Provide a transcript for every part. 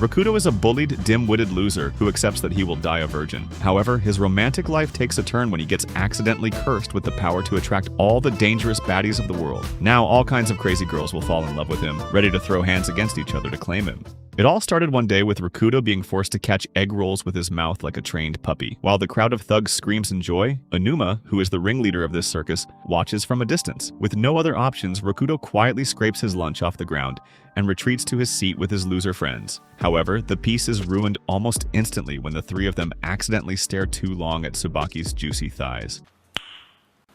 Rakudo is a bullied, dim-witted loser who accepts that he will die a virgin. However, his romantic life takes a turn when he gets accidentally cursed with the power to attract all the dangerous baddies of the world. Now, all kinds of crazy girls will fall in love with him, ready to throw hands against each other to claim him. It all started one day with Rakudo being forced to catch egg rolls with his mouth like a trained puppy. While the crowd of thugs screams in joy, Enuma, who is the ringleader of this circus, watches from a distance. With no other options, Rakudo quietly scrapes his lunch off the ground and retreats to his seat with his loser friends. However, the peace is ruined almost instantly when the three of them accidentally stare too long at Tsubaki's juicy thighs.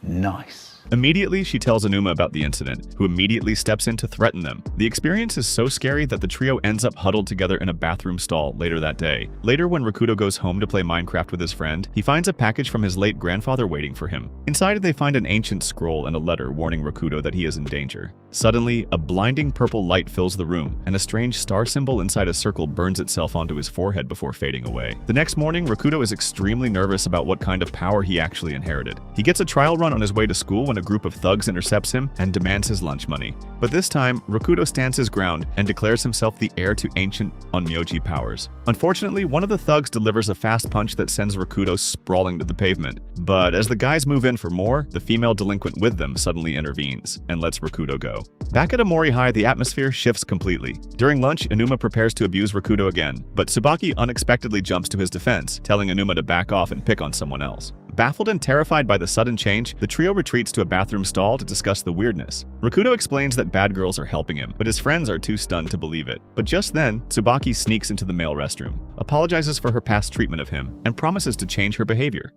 Nice. Immediately, she tells Enuma about the incident, who immediately steps in to threaten them. The experience is so scary that the trio ends up huddled together in a bathroom stall later that day. Later, when Rakudo goes home to play Minecraft with his friend, he finds a package from his late grandfather waiting for him. Inside, they find an ancient scroll and a letter warning Rakudo that he is in danger. Suddenly, a blinding purple light fills the room, and a strange star symbol inside a circle burns itself onto his forehead before fading away. The next morning, Rakudo is extremely nervous about what kind of power he actually inherited. He gets a trial run on his way to school when a group of thugs intercepts him and demands his lunch money. But this time, Rakudo stands his ground and declares himself the heir to ancient Onmyoji powers. Unfortunately, one of the thugs delivers a fast punch that sends Rakudo sprawling to the pavement. But as the guys move in for more, the female delinquent with them suddenly intervenes and lets Rakudo go. Back at Amori High, the atmosphere shifts completely. During lunch, Enuma prepares to abuse Rakudo again, but Tsubaki unexpectedly jumps to his defense, telling Enuma to back off and pick on someone else. Baffled and terrified by the sudden change, the trio retreats to a bathroom stall to discuss the weirdness. Rakudo explains that bad girls are helping him, but his friends are too stunned to believe it. But just then, Tsubaki sneaks into the male restroom, apologizes for her past treatment of him, and promises to change her behavior.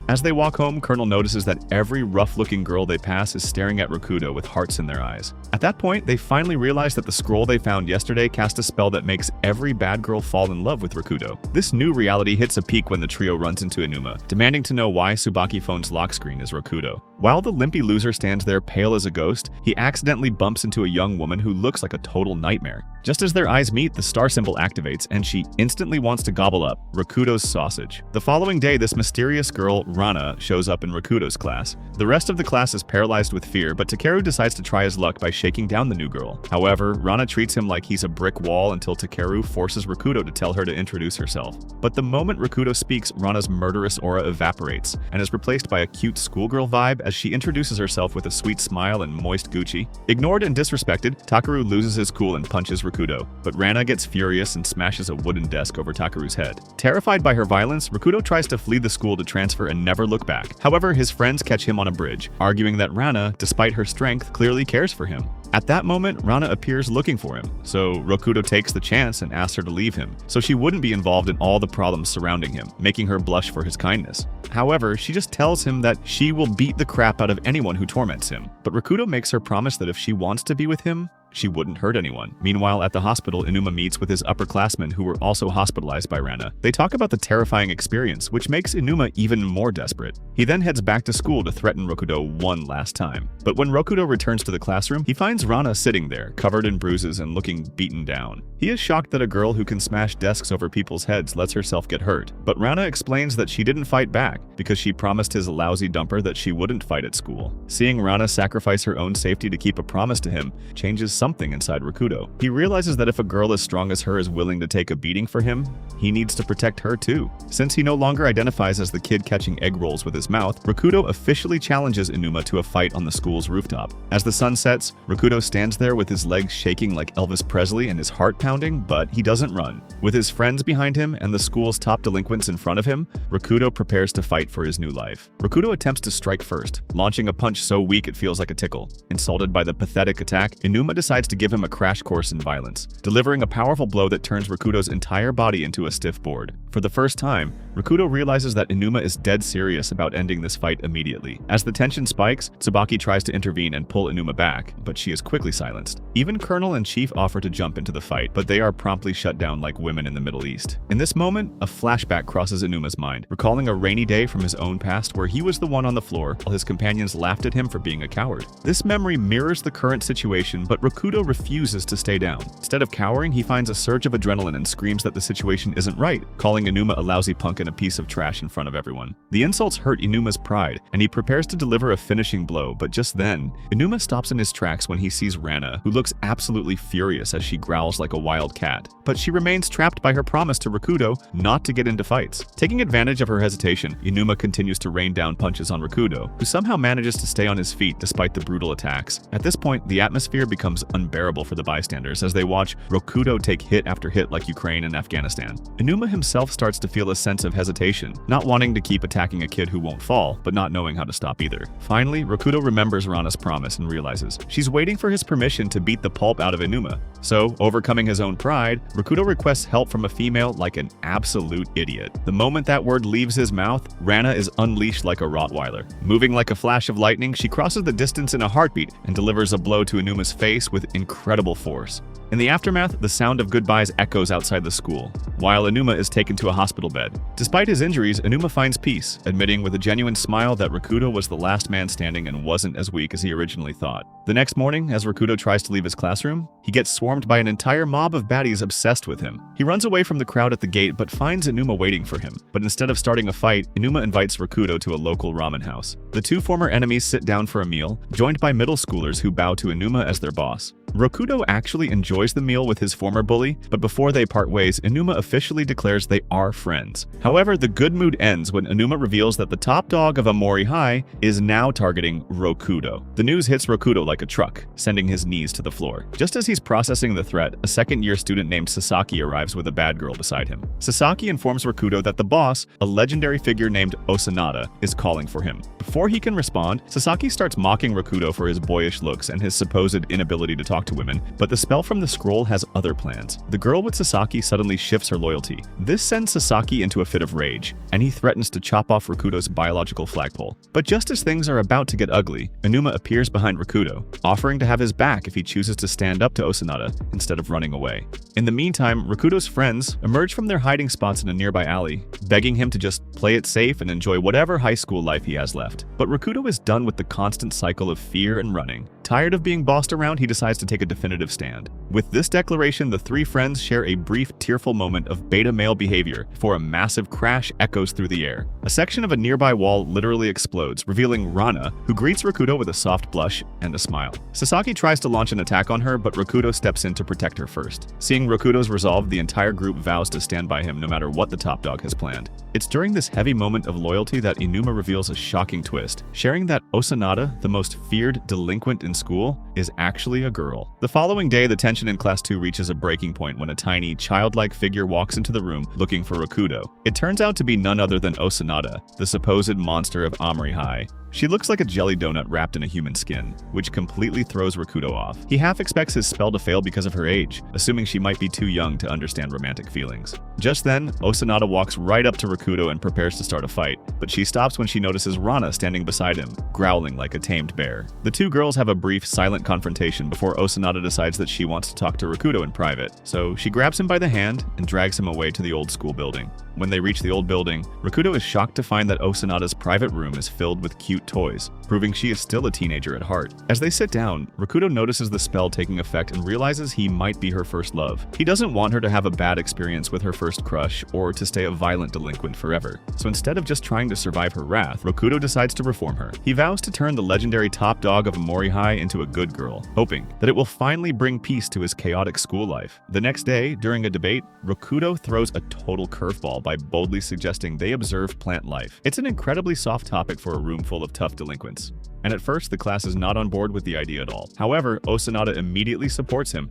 As they walk home, Colonel notices that every rough-looking girl they pass is staring at Rakudo with hearts in their eyes. At that point, they finally realize that the scroll they found yesterday cast a spell that makes every bad girl fall in love with Rakudo. This new reality hits a peak when the trio runs into Enuma, demanding to know why Tsubaki phone's lock screen is Rakudo. While the limpy loser stands there pale as a ghost, he accidentally bumps into a young woman who looks like a total nightmare. Just as their eyes meet, the star symbol activates, and she instantly wants to gobble up Rakudo's sausage. The following day, this mysterious girl, Rana, shows up in Rakudo's class. The rest of the class is paralyzed with fear, but Takeru decides to try his luck by shaking down the new girl. However, Rana treats him like he's a brick wall until Takeru forces Rakudo to tell her to introduce herself. But the moment Rakudo speaks, Rana's murderous aura evaporates, and is replaced by a cute schoolgirl vibe as she introduces herself with a sweet smile and moist Gucci. Ignored and disrespected, Takeru loses his cool and punches Rakudo, but Rana gets furious and smashes a wooden desk over Takeru's head. Terrified by her violence, Rakudo tries to flee the school to transfer and never look back. However, his friends catch him on a bridge, arguing that Rana, despite her strength, clearly cares for him. At that moment, Rana appears looking for him, so Rakudo takes the chance and asks her to leave him, so she wouldn't be involved in all the problems surrounding him, making her blush for his kindness. However, she just tells him that she will beat the crap out of anyone who torments him, but Rakudo makes her promise that if she wants to be with him, she wouldn't hurt anyone. Meanwhile, at the hospital, Enuma meets with his upperclassmen who were also hospitalized by Rana. They talk about the terrifying experience, which makes Enuma even more desperate. He then heads back to school to threaten Rakudo one last time. But when Rakudo returns to the classroom, he finds Rana sitting there, covered in bruises and looking beaten down. He is shocked that a girl who can smash desks over people's heads lets herself get hurt. But Rana explains that she didn't fight back because she promised his lousy dumper that she wouldn't fight at school. Seeing Rana sacrifice her own safety to keep a promise to him changes something inside Rakudo. He realizes that if a girl as strong as her is willing to take a beating for him, he needs to protect her too. Since he no longer identifies as the kid catching egg rolls with his mouth, Rakudo officially challenges Enuma to a fight on the school's rooftop. As the sun sets, Rakudo stands there with his legs shaking like Elvis Presley and his heart pounding, but he doesn't run. With his friends behind him and the school's top delinquents in front of him, Rakudo prepares to fight for his new life. Rakudo attempts to strike first, launching a punch so weak it feels like a tickle. Insulted by the pathetic attack, Enuma decides to give him a crash course in violence, delivering a powerful blow that turns Rakudo's entire body into a stiff board. For the first time, Rakudo realizes that Enuma is dead serious about ending this fight immediately. As the tension spikes, Tsubaki tries to intervene and pull Enuma back, but she is quickly silenced. Even Colonel and Chief offer to jump into the fight, but they are promptly shut down like women in the Middle East. In this moment, a flashback crosses Enuma's mind, recalling a rainy day from his own past where he was the one on the floor while his companions laughed at him for being a coward. This memory mirrors the current situation, but Rokudo refuses to stay down. Instead of cowering, he finds a surge of adrenaline and screams that the situation isn't right, calling Inuma a lousy punk and a piece of trash in front of everyone. The insults hurt Inuma's pride, and he prepares to deliver a finishing blow, but just then, Inuma stops in his tracks when he sees Rana, who looks absolutely furious as she growls like a wild cat. But she remains trapped by her promise to Rokudo not to get into fights. Taking advantage of her hesitation, Inuma continues to rain down punches on Rokudo, who somehow manages to stay on his feet despite the brutal attacks. At this point, the atmosphere becomes unbearable for the bystanders as they watch Rokudo take hit after hit like Ukraine and Afghanistan. Inuma himself starts to feel a sense of hesitation, not wanting to keep attacking a kid who won't fall, but not knowing how to stop either. Finally, Rokudo remembers Rana's promise and realizes she's waiting for his permission to beat the pulp out of Inuma. So, overcoming his own pride, Rokudo requests help from a female like an absolute idiot. The moment that word leaves his mouth, Rana is unleashed like a Rottweiler. Moving like a flash of lightning, she crosses the distance in a heartbeat and delivers a blow to Inuma's face with incredible force. In the aftermath, the sound of goodbyes echoes outside the school, while Inuma is taken to a hospital bed. Despite his injuries, Inuma finds peace, admitting with a genuine smile that Rokudo was the last man standing and wasn't as weak as he originally thought. The next morning, as Rokudo tries to leave his classroom, he gets swarmed by an entire mob of baddies obsessed with him. He runs away from the crowd at the gate but finds Inuma waiting for him. But instead of starting a fight, Inuma invites Rokudo to a local ramen house. The two former enemies sit down for a meal, joined by middle schoolers who bow to Inuma as their boss. Rokudo actually enjoys the meal with his former bully, but before they part ways, Inuma officially declares they are friends. However, the good mood ends when Inuma reveals that the top dog of Amori High is now targeting Rokudo. The news hits Rokudo like a truck, sending his knees to the floor. Just as he's processing the threat, a second-year student named Sasaki arrives with a bad girl beside him. Sasaki informs Rokudo that the boss, a legendary figure named Osanada, is calling for him. Before he can respond, Sasaki starts mocking Rokudo for his boyish looks and his supposed inability to talk to women, but the spell from the scroll has other plans. The girl with Sasaki suddenly shifts her loyalty. This sends Sasaki into a fit of rage, and he threatens to chop off Rokudo's biological flagpole. But just as things are about to get ugly, Inuma appears behind Rokudo, offering to have his back if he chooses to stand up to Osanada instead of running away. In the meantime, Rokudo's friends emerge from their hiding spots in a nearby alley, begging him to just play it safe and enjoy whatever high school life he has left. But Rokudo is done with the constant cycle of fear and running. Tired of being bossed around, he decides to take a definitive stand. With this declaration, the three friends share a brief, tearful moment of beta male behavior before a massive crash echoes through the air. A section of a nearby wall literally explodes, revealing Rana, who greets Rokudo with a soft blush and a smile. Sasaki tries to launch an attack on her, but Rokudo steps in to protect her first. Seeing Rokudo's resolve, the entire group vows to stand by him no matter what the top dog has planned. It's during this heavy moment of loyalty that Inuma reveals a shocking twist, sharing that Osanada, the most feared delinquent in school, is actually a girl. The following day, the tension in Class 2 reaches a breaking point when a tiny, childlike figure walks into the room looking for Rokudo. It turns out to be none other than Osanada, the supposed monster of Amori High. She looks like a jelly donut wrapped in a human skin, which completely throws Rokudo off. He half expects his spell to fail because of her age, assuming she might be too young to understand romantic feelings. Just then, Osanada walks right up to Rokudo and prepares to start a fight, but she stops when she notices Rana standing beside him, growling like a tamed bear. The two girls have a brief, silent confrontation before Osanada decides that she wants to talk to Rokudo in private, so she grabs him by the hand and drags him away to the old school building. When they reach the old building, Rokudo is shocked to find that Osanada's private room is filled with cute toys, proving she is still a teenager at heart. As they sit down, Rokudo notices the spell taking effect and realizes he might be her first love. He doesn't want her to have a bad experience with her first crush or to stay a violent delinquent forever. So instead of just trying to survive her wrath, Rokudo decides to reform her. He vows to turn the legendary top dog of Amori High into a good girl, hoping that it will finally bring peace to his chaotic school life. The next day, during a debate, Rokudo throws a total curveball by boldly suggesting they observe plant life. It's an incredibly soft topic for a room full of tough delinquents, and at first the class is not on board with the idea at all. However, Osanada immediately supports him,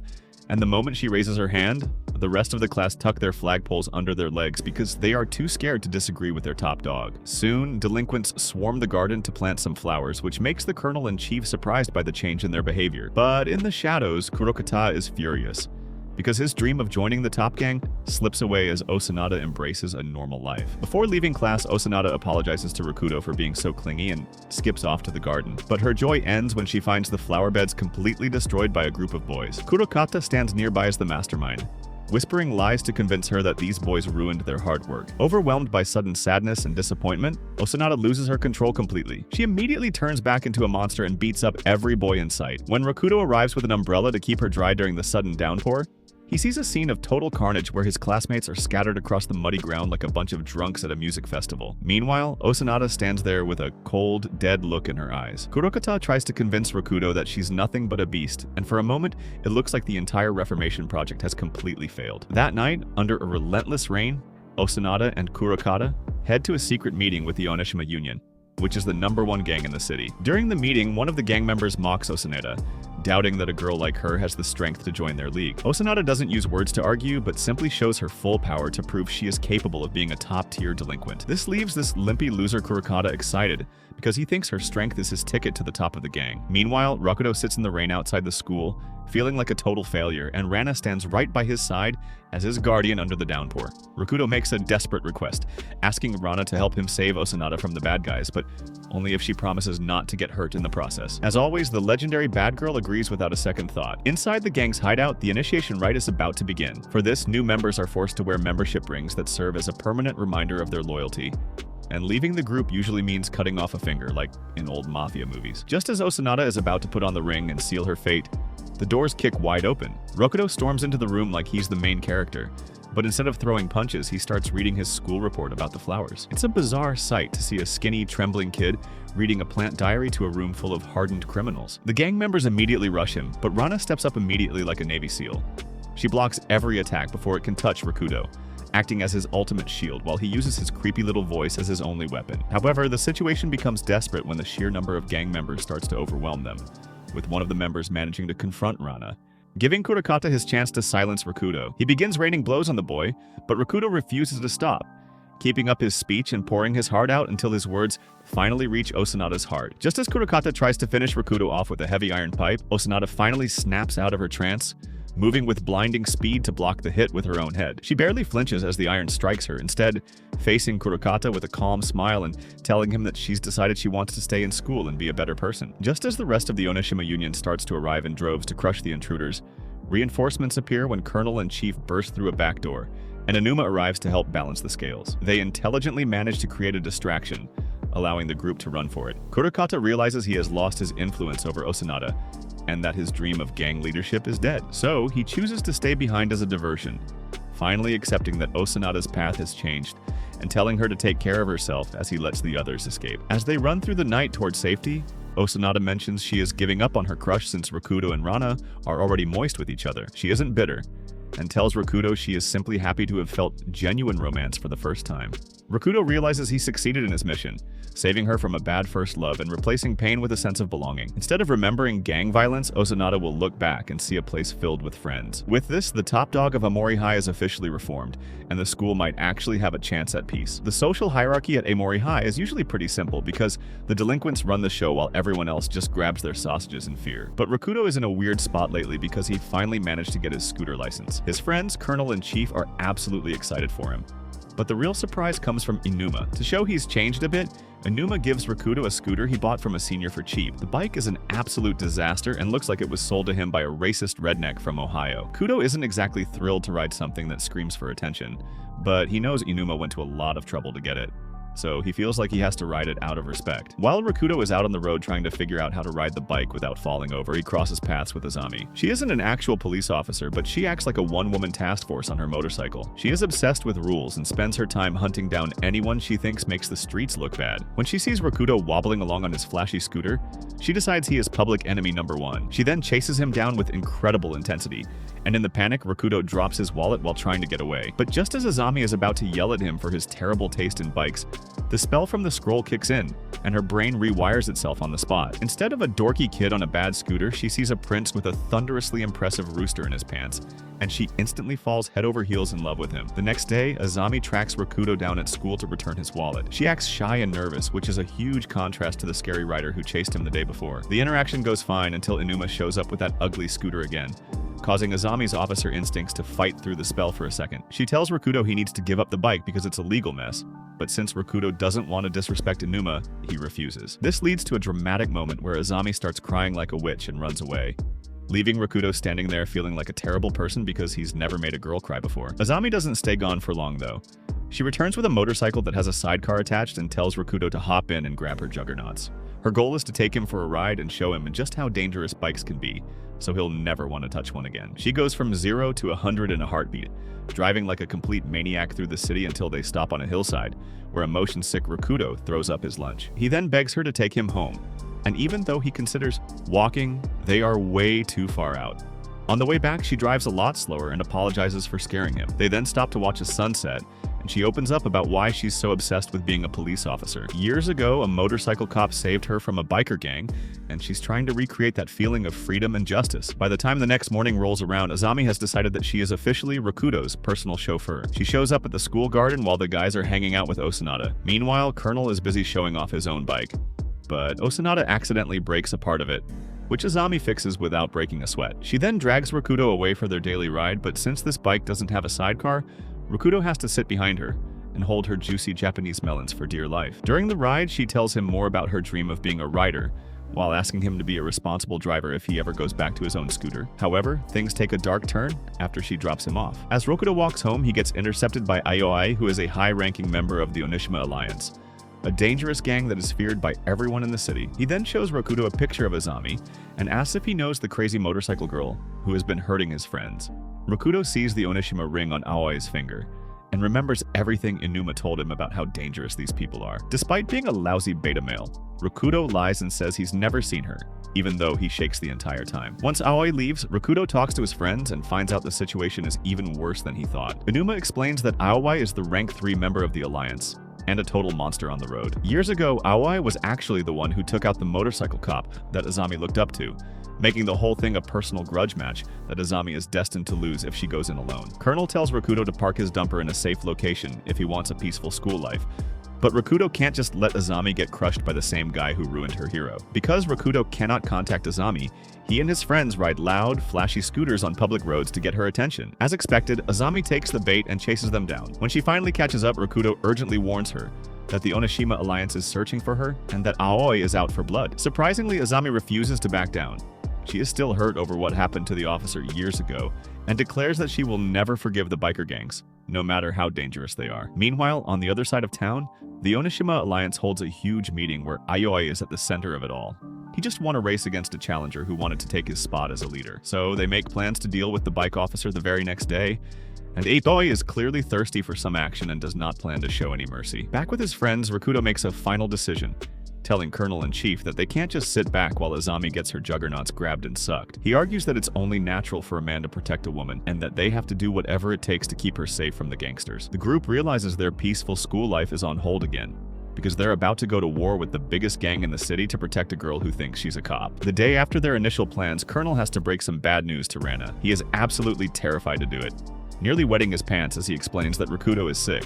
and the moment she raises her hand, the rest of the class tuck their flagpoles under their legs because they are too scared to disagree with their top dog. Soon, delinquents swarm the garden to plant some flowers, which makes the colonel-in-chief surprised by the change in their behavior. But in the shadows, Kurokata is furious, because his dream of joining the top gang slips away as Osanada embraces a normal life. Before leaving class, Osanada apologizes to Rokudo for being so clingy and skips off to the garden. But her joy ends when she finds the flower beds completely destroyed by a group of boys. Kurokata stands nearby as the mastermind, whispering lies to convince her that these boys ruined their hard work. Overwhelmed by sudden sadness and disappointment, Osanada loses her control completely. She immediately turns back into a monster and beats up every boy in sight. When Rakudo arrives with an umbrella to keep her dry during the sudden downpour, he sees a scene of total carnage where his classmates are scattered across the muddy ground like a bunch of drunks at a music festival. Meanwhile, Osanada stands there with a cold, dead look in her eyes. Kurokata tries to convince Rakudo that she's nothing but a beast, and for a moment, it looks like the entire Reformation project has completely failed. That night, under a relentless rain, Osanada and Kurokata head to a secret meeting with the Onishima Union, which is the #1 gang in the city. During the meeting, one of the gang members mocks Osanada, doubting that a girl like her has the strength to join their league. Osanada doesn't use words to argue, but simply shows her full power to prove she is capable of being a top-tier delinquent. This leaves this limpy loser Kurokata excited, because he thinks her strength is his ticket to the top of the gang. Meanwhile, Rakudo sits in the rain outside the school, feeling like a total failure, and Rana stands right by his side as his guardian under the downpour. Rakudo makes a desperate request, asking Rana to help him save Osanada from the bad guys, but only if she promises not to get hurt in the process. As always, the legendary bad girl agrees without a second thought. Inside the gang's hideout, the initiation rite is about to begin. For this, new members are forced to wear membership rings that serve as a permanent reminder of their loyalty. And leaving the group usually means cutting off a finger, like in old mafia movies. Just as Osanada is about to put on the ring and seal her fate, the doors kick wide open. Rakudo storms into the room like he's the main character, but instead of throwing punches, he starts reading his school report about the flowers. It's a bizarre sight to see a skinny, trembling kid reading a plant diary to a room full of hardened criminals. The gang members immediately rush him, but Rana steps up immediately like a Navy SEAL. She blocks every attack before it can touch Rakudo, acting as his ultimate shield while he uses his creepy little voice as his only weapon. However, the situation becomes desperate when the sheer number of gang members starts to overwhelm them, with one of the members managing to confront Rana, giving Kurokata his chance to silence Rakudo. He begins raining blows on the boy, but Rakudo refuses to stop, keeping up his speech and pouring his heart out until his words finally reach Osanada's heart. Just as Kurokata tries to finish Rakudo off with a heavy iron pipe, Osanada finally snaps out of her trance, moving with blinding speed to block the hit with her own head. She barely flinches as the iron strikes her, instead facing Kurokata with a calm smile and telling him that she's decided she wants to stay in school and be a better person. Just as the rest of the Onishima Union starts to arrive in droves to crush the intruders, reinforcements appear when Colonel and Chief burst through a back door, and Anuma arrives to help balance the scales. They intelligently manage to create a distraction, allowing the group to run for it. Kurokata realizes he has lost his influence over Osanada, and that his dream of gang leadership is dead. So he chooses to stay behind as a diversion, finally accepting that Osanada's path has changed and telling her to take care of herself as he lets the others escape. As they run through the night toward safety, Osanada mentions she is giving up on her crush since Rakudo and Rana are already moist with each other. She isn't bitter, and tells Rakudo she is simply happy to have felt genuine romance for the first time. Rakudo realizes he succeeded in his mission, saving her from a bad first love and replacing pain with a sense of belonging. Instead of remembering gang violence, Osanada will look back and see a place filled with friends. With this, the top dog of Amori High is officially reformed, and the school might actually have a chance at peace. The social hierarchy at Amori High is usually pretty simple because the delinquents run the show while everyone else just grabs their sausages in fear. But Rakudo is in a weird spot lately because he finally managed to get his scooter license. His friends, Colonel and Chief, are absolutely excited for him. But the real surprise comes from Inuma. To show he's changed a bit, Inuma gives Rakudo a scooter he bought from a senior for cheap. The bike is an absolute disaster and looks like it was sold to him by a racist redneck from Ohio. Kudo isn't exactly thrilled to ride something that screams for attention, but he knows Inuma went to a lot of trouble to get it, so he feels like he has to ride it out of respect. While Rakudo is out on the road trying to figure out how to ride the bike without falling over, he crosses paths with Azami. She isn't an actual police officer, but she acts like a one-woman task force on her motorcycle. She is obsessed with rules and spends her time hunting down anyone she thinks makes the streets look bad. When she sees Rakudo wobbling along on his flashy scooter, she decides he is public enemy number one. She then chases him down with incredible intensity, and in the panic, Rakudo drops his wallet while trying to get away. But just as Azami is about to yell at him for his terrible taste in bikes, the spell from the scroll kicks in, and her brain rewires itself on the spot. Instead of a dorky kid on a bad scooter, she sees a prince with a thunderously impressive rooster in his pants, and she instantly falls head over heels in love with him. The next day, Azami tracks Rakudo down at school to return his wallet. She acts shy and nervous, which is a huge contrast to the scary rider who chased him the day before. The interaction goes fine until Inuma shows up with that ugly scooter again, causing Azami's officer instincts to fight through the spell for a second. She tells Rakudo he needs to give up the bike because it's a legal mess, but since Rakudo doesn't want to disrespect Inuma, he refuses. This leads to a dramatic moment where Azami starts crying like a witch and runs away. leaving Rakudo standing there feeling like a terrible person because he's never made a girl cry before. Azami doesn't stay gone for long though. She returns with a motorcycle that has a sidecar attached and tells Rakudo to hop in and grab her juggernauts. Her goal is to take him for a ride and show him just how dangerous bikes can be, so he'll never want to touch one again. She goes from 0 to 100 in a heartbeat, driving like a complete maniac through the city until they stop on a hillside, where a motion-sick Rakudo throws up his lunch. He then begs her to take him home, and even though he considers walking, they are way too far out. On the way back, she drives a lot slower and apologizes for scaring him. They then stop to watch a sunset, and she opens up about why she's so obsessed with being a police officer. Years ago, a motorcycle cop saved her from a biker gang, and she's trying to recreate that feeling of freedom and justice. By the time the next morning rolls around, Azami has decided that she is officially Rakudo's personal chauffeur. She shows up at the school garden while the guys are hanging out with Osanada. Meanwhile, Colonel is busy showing off his own bike, but Osanada accidentally breaks a part of it, which Azami fixes without breaking a sweat. She then drags Rakudo away for their daily ride, but since this bike doesn't have a sidecar, Rakudo has to sit behind her and hold her juicy Japanese melons for dear life. During the ride, she tells him more about her dream of being a rider, while asking him to be a responsible driver if he ever goes back to his own scooter. However, things take a dark turn after she drops him off. As Rakudo walks home, he gets intercepted by Aoi, who is a high-ranking member of the Onishima Alliance, a dangerous gang that is feared by everyone in the city. He then shows Rakudo a picture of Azami and asks if he knows the crazy motorcycle girl who has been hurting his friends. Rakudo sees the Onishima ring on Aoi's finger and remembers everything Inuma told him about how dangerous these people are. Despite being a lousy beta male, Rakudo lies and says he's never seen her, even though he shakes the entire time. Once Aoi leaves, Rakudo talks to his friends and finds out the situation is even worse than he thought. Inuma explains that Aoi is the rank 3 member of the Alliance, and a total monster on the road. Years ago, Aoi was actually the one who took out the motorcycle cop that Azami looked up to, making the whole thing a personal grudge match that Azami is destined to lose if she goes in alone. Colonel tells Rakudo to park his dumper in a safe location if he wants a peaceful school life, but Rakudo can't just let Azami get crushed by the same guy who ruined her hero. Because Rakudo cannot contact Azami, he and his friends ride loud, flashy scooters on public roads to get her attention. As expected, Azami takes the bait and chases them down. When she finally catches up, Rakudo urgently warns her that the Onishima Alliance is searching for her and that Aoi is out for blood. Surprisingly, Azami refuses to back down. She is still hurt over what happened to the officer years ago and declares that she will never forgive the biker gangs, no matter how dangerous they are. Meanwhile, on the other side of town, the Onishima Alliance holds a huge meeting where Aoi is at the center of it all. He just won a race against a challenger who wanted to take his spot as a leader. So they make plans to deal with the bike officer the very next day, and Aoi is clearly thirsty for some action and does not plan to show any mercy. Back with his friends, Rakudo makes a final decision, telling Colonel in Chief that they can't just sit back while Azami gets her juggernauts grabbed and sucked. He argues that it's only natural for a man to protect a woman, and that they have to do whatever it takes to keep her safe from the gangsters. The group realizes their peaceful school life is on hold again, because they're about to go to war with the biggest gang in the city to protect a girl who thinks she's a cop. The day after their initial plans, Colonel has to break some bad news to Rana. He is absolutely terrified to do it, nearly wetting his pants as he explains that Rakudo is sick,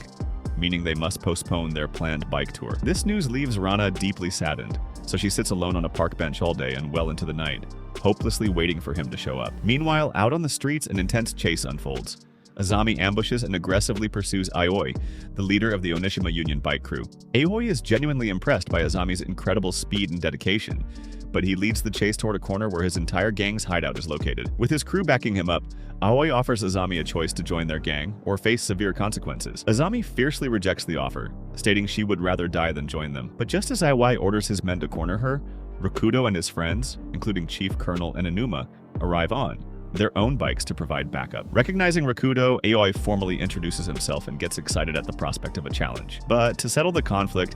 meaning they must postpone their planned bike tour. This news leaves Rana deeply saddened, so she sits alone on a park bench all day and well into the night, hopelessly waiting for him to show up. Meanwhile, out on the streets, an intense chase unfolds. Azami ambushes and aggressively pursues Aoi, the leader of the Onishima Union bike crew. Aoi is genuinely impressed by Azami's incredible speed and dedication, but he leads the chase toward a corner where his entire gang's hideout is located. With his crew backing him up, Aoi offers Azami a choice to join their gang or face severe consequences. Azami fiercely rejects the offer, stating she would rather die than join them. But just as Aoi orders his men to corner her, Rakudo and his friends, including Chief Colonel and Inuma, arrive on their own bikes to provide backup. Recognizing Rakudo, Aoi formally introduces himself and gets excited at the prospect of a challenge. But to settle the conflict,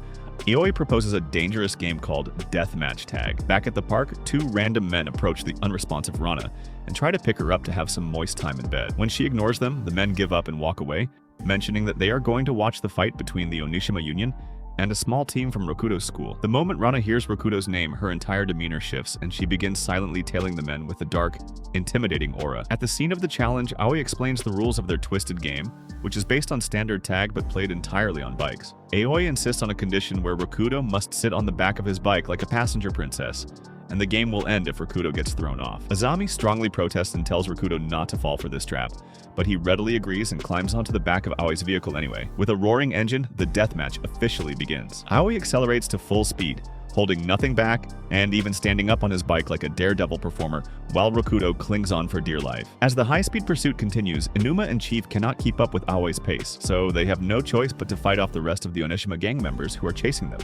Aoi proposes a dangerous game called Deathmatch Tag. Back at the park, 2 random men approach the unresponsive Rana and try to pick her up to have some moist time in bed. When she ignores them, the men give up and walk away, mentioning that they are going to watch the fight between the Onishima Union and a small team from Rakudo's school. The moment Rana hears Rakudo's name, her entire demeanor shifts, and she begins silently tailing the men with a dark, intimidating aura. At the scene of the challenge, Aoi explains the rules of their twisted game, which is based on standard tag but played entirely on bikes. Aoi insists on a condition where Rakudo must sit on the back of his bike like a passenger princess, and the game will end if Rakudo gets thrown off. Azami strongly protests and tells Rakudo not to fall for this trap, but he readily agrees and climbs onto the back of Aoi's vehicle anyway. With a roaring engine, the deathmatch officially begins. Aoi accelerates to full speed, holding nothing back and even standing up on his bike like a daredevil performer while Rakudo clings on for dear life. As the high-speed pursuit continues, Inuma and Chief cannot keep up with Aoi's pace, so they have no choice but to fight off the rest of the Onishima gang members who are chasing them,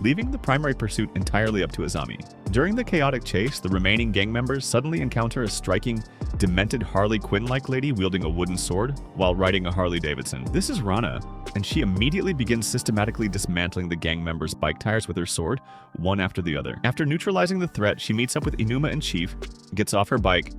leaving the primary pursuit entirely up to Azami. During the chaotic chase, the remaining gang members suddenly encounter a striking, demented Harley Quinn-like lady wielding a wooden sword while riding a Harley-Davidson. This is Rana, and she immediately begins systematically dismantling the gang members' bike tires with her sword, one after the other. After neutralizing the threat, she meets up with Inuma and Chief, gets off her bike,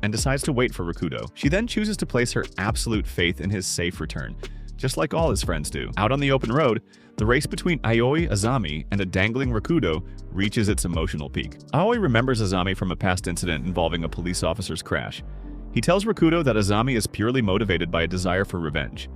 and decides to wait for Rakudo. She then chooses to place her absolute faith in his safe return, just like all his friends do. Out on the open road, the race between Aoi, Azami, and a dangling Rakudo reaches its emotional peak. Aoi remembers Azami from a past incident involving a police officer's crash. He tells Rakudo that Azami is purely motivated by a desire for revenge.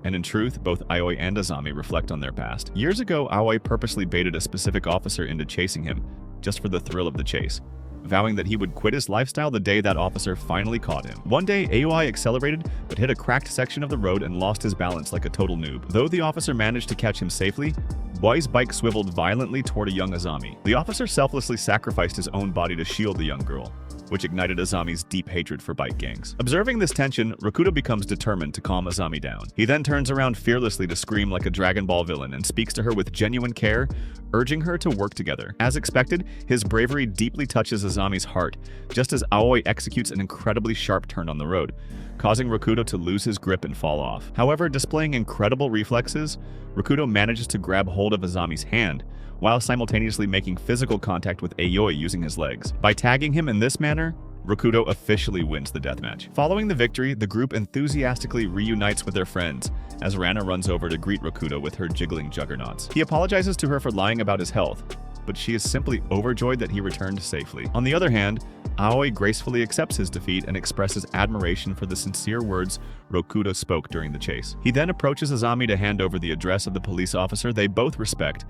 And in truth, both Aoi and Azami reflect on their past. Years ago, Aoi purposely baited a specific officer into chasing him, just for the thrill of the chase, vowing that he would quit his lifestyle the day that officer finally caught him. One day, Aoi accelerated, but hit a cracked section of the road and lost his balance like a total noob. Though the officer managed to catch him safely, Boi's bike swiveled violently toward a young Azami. The officer selflessly sacrificed his own body to shield the young girl, which ignited Azami's deep hatred for bike gangs. Observing this tension, Rakudo becomes determined to calm Azami down. He then turns around fearlessly to scream like a Dragon Ball villain and speaks to her with genuine care, urging her to work together. As expected, his bravery deeply touches Azami's heart, just as Aoi executes an incredibly sharp turn on the road, causing Rakudo to lose his grip and fall off. However, displaying incredible reflexes, Rakudo manages to grab hold of Azami's hand, while simultaneously making physical contact with Aoi using his legs. By tagging him in this manner, Rakudo officially wins the deathmatch. Following the victory, the group enthusiastically reunites with their friends, as Rana runs over to greet Rakudo with her jiggling juggernauts. He apologizes to her for lying about his health, but she is simply overjoyed that he returned safely. On the other hand, Aoi gracefully accepts his defeat and expresses admiration for the sincere words Rakudo spoke during the chase. He then approaches Azami to hand over the address of the police officer they both respect,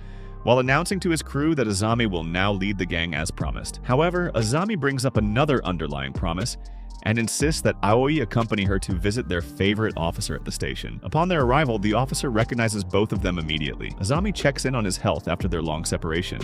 while announcing to his crew that Azami will now lead the gang as promised. However, Azami brings up another underlying promise and insists that Aoi accompany her to visit their favorite officer at the station. Upon their arrival, the officer recognizes both of them immediately. Azami checks in on his health after their long separation,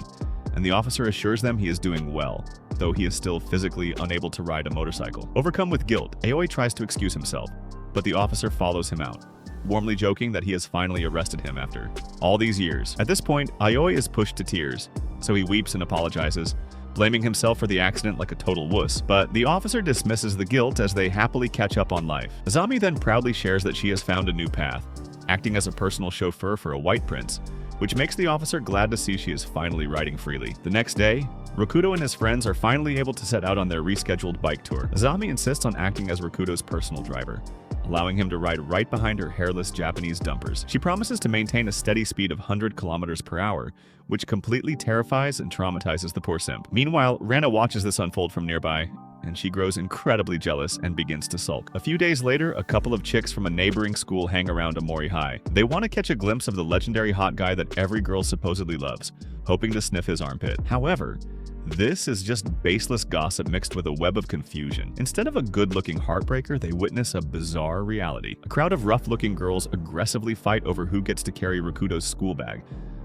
and the officer assures them he is doing well, though he is still physically unable to ride a motorcycle. Overcome with guilt, Aoi tries to excuse himself, but the officer follows him out, warmly joking that he has finally arrested him after all these years. At this point, Aoi is pushed to tears, so he weeps and apologizes, blaming himself for the accident like a total wuss. But the officer dismisses the guilt as they happily catch up on life. Azami then proudly shares that she has found a new path, acting as a personal chauffeur for a white prince, which makes the officer glad to see she is finally riding freely. The next day, Rakudo and his friends are finally able to set out on their rescheduled bike tour. Azami insists on acting as Rakudo's personal driver, allowing him to ride right behind her hairless Japanese dumpers. She promises to maintain a steady speed of 100 kilometers per hour, which completely terrifies and traumatizes the poor simp. Meanwhile, Rana watches this unfold from nearby, and she grows incredibly jealous and begins to sulk. A few days later, a couple of chicks from a neighboring school hang around Amori High. They want to catch a glimpse of the legendary hot guy that every girl supposedly loves, hoping to sniff his armpit. However, this is just baseless gossip mixed with a web of confusion. Instead of a good-looking heartbreaker, they witness a bizarre reality. A crowd of rough-looking girls aggressively fight over who gets to carry Rakudo's school bag,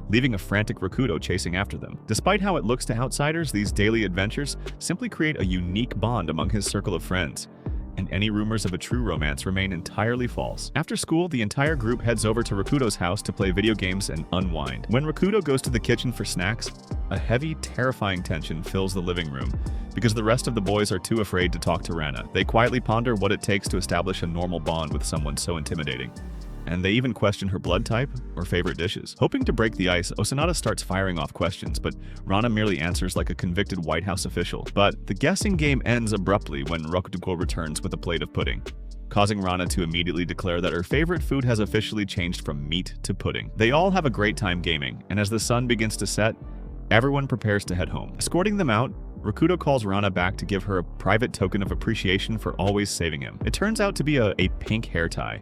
leaving a frantic Rakudo chasing after them. Despite how it looks to outsiders, these daily adventures simply create a unique bond among his circle of friends, and any rumors of a true romance remain entirely false. After school, the entire group heads over to Rakudo's house to play video games and unwind. When Rakudo goes to the kitchen for snacks, a heavy, terrifying tension fills the living room because the rest of the boys are too afraid to talk to Rana. They quietly ponder what it takes to establish a normal bond with someone so intimidating, and they even question her blood type or favorite dishes. Hoping to break the ice, Osanada starts firing off questions, but Rana merely answers like a convicted White House official. But the guessing game ends abruptly when Rakudo returns with a plate of pudding, causing Rana to immediately declare that her favorite food has officially changed from meat to pudding. They all have a great time gaming, and as the sun begins to set, everyone prepares to head home. Escorting them out, Rakudo calls Rana back to give her a private token of appreciation for always saving him. It turns out to be a pink hair tie,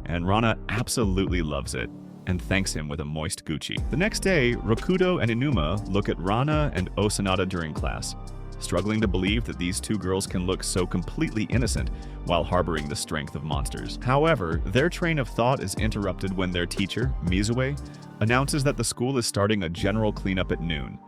and Rana absolutely loves it and thanks him with a moist Gucci. The next day, Rakudo and Inuma look at Rana and Osanada during class, struggling to believe that these two girls can look so completely innocent while harboring the strength of monsters. However, their train of thought is interrupted when their teacher, Mizue, announces that the school is starting a general cleanup at noon,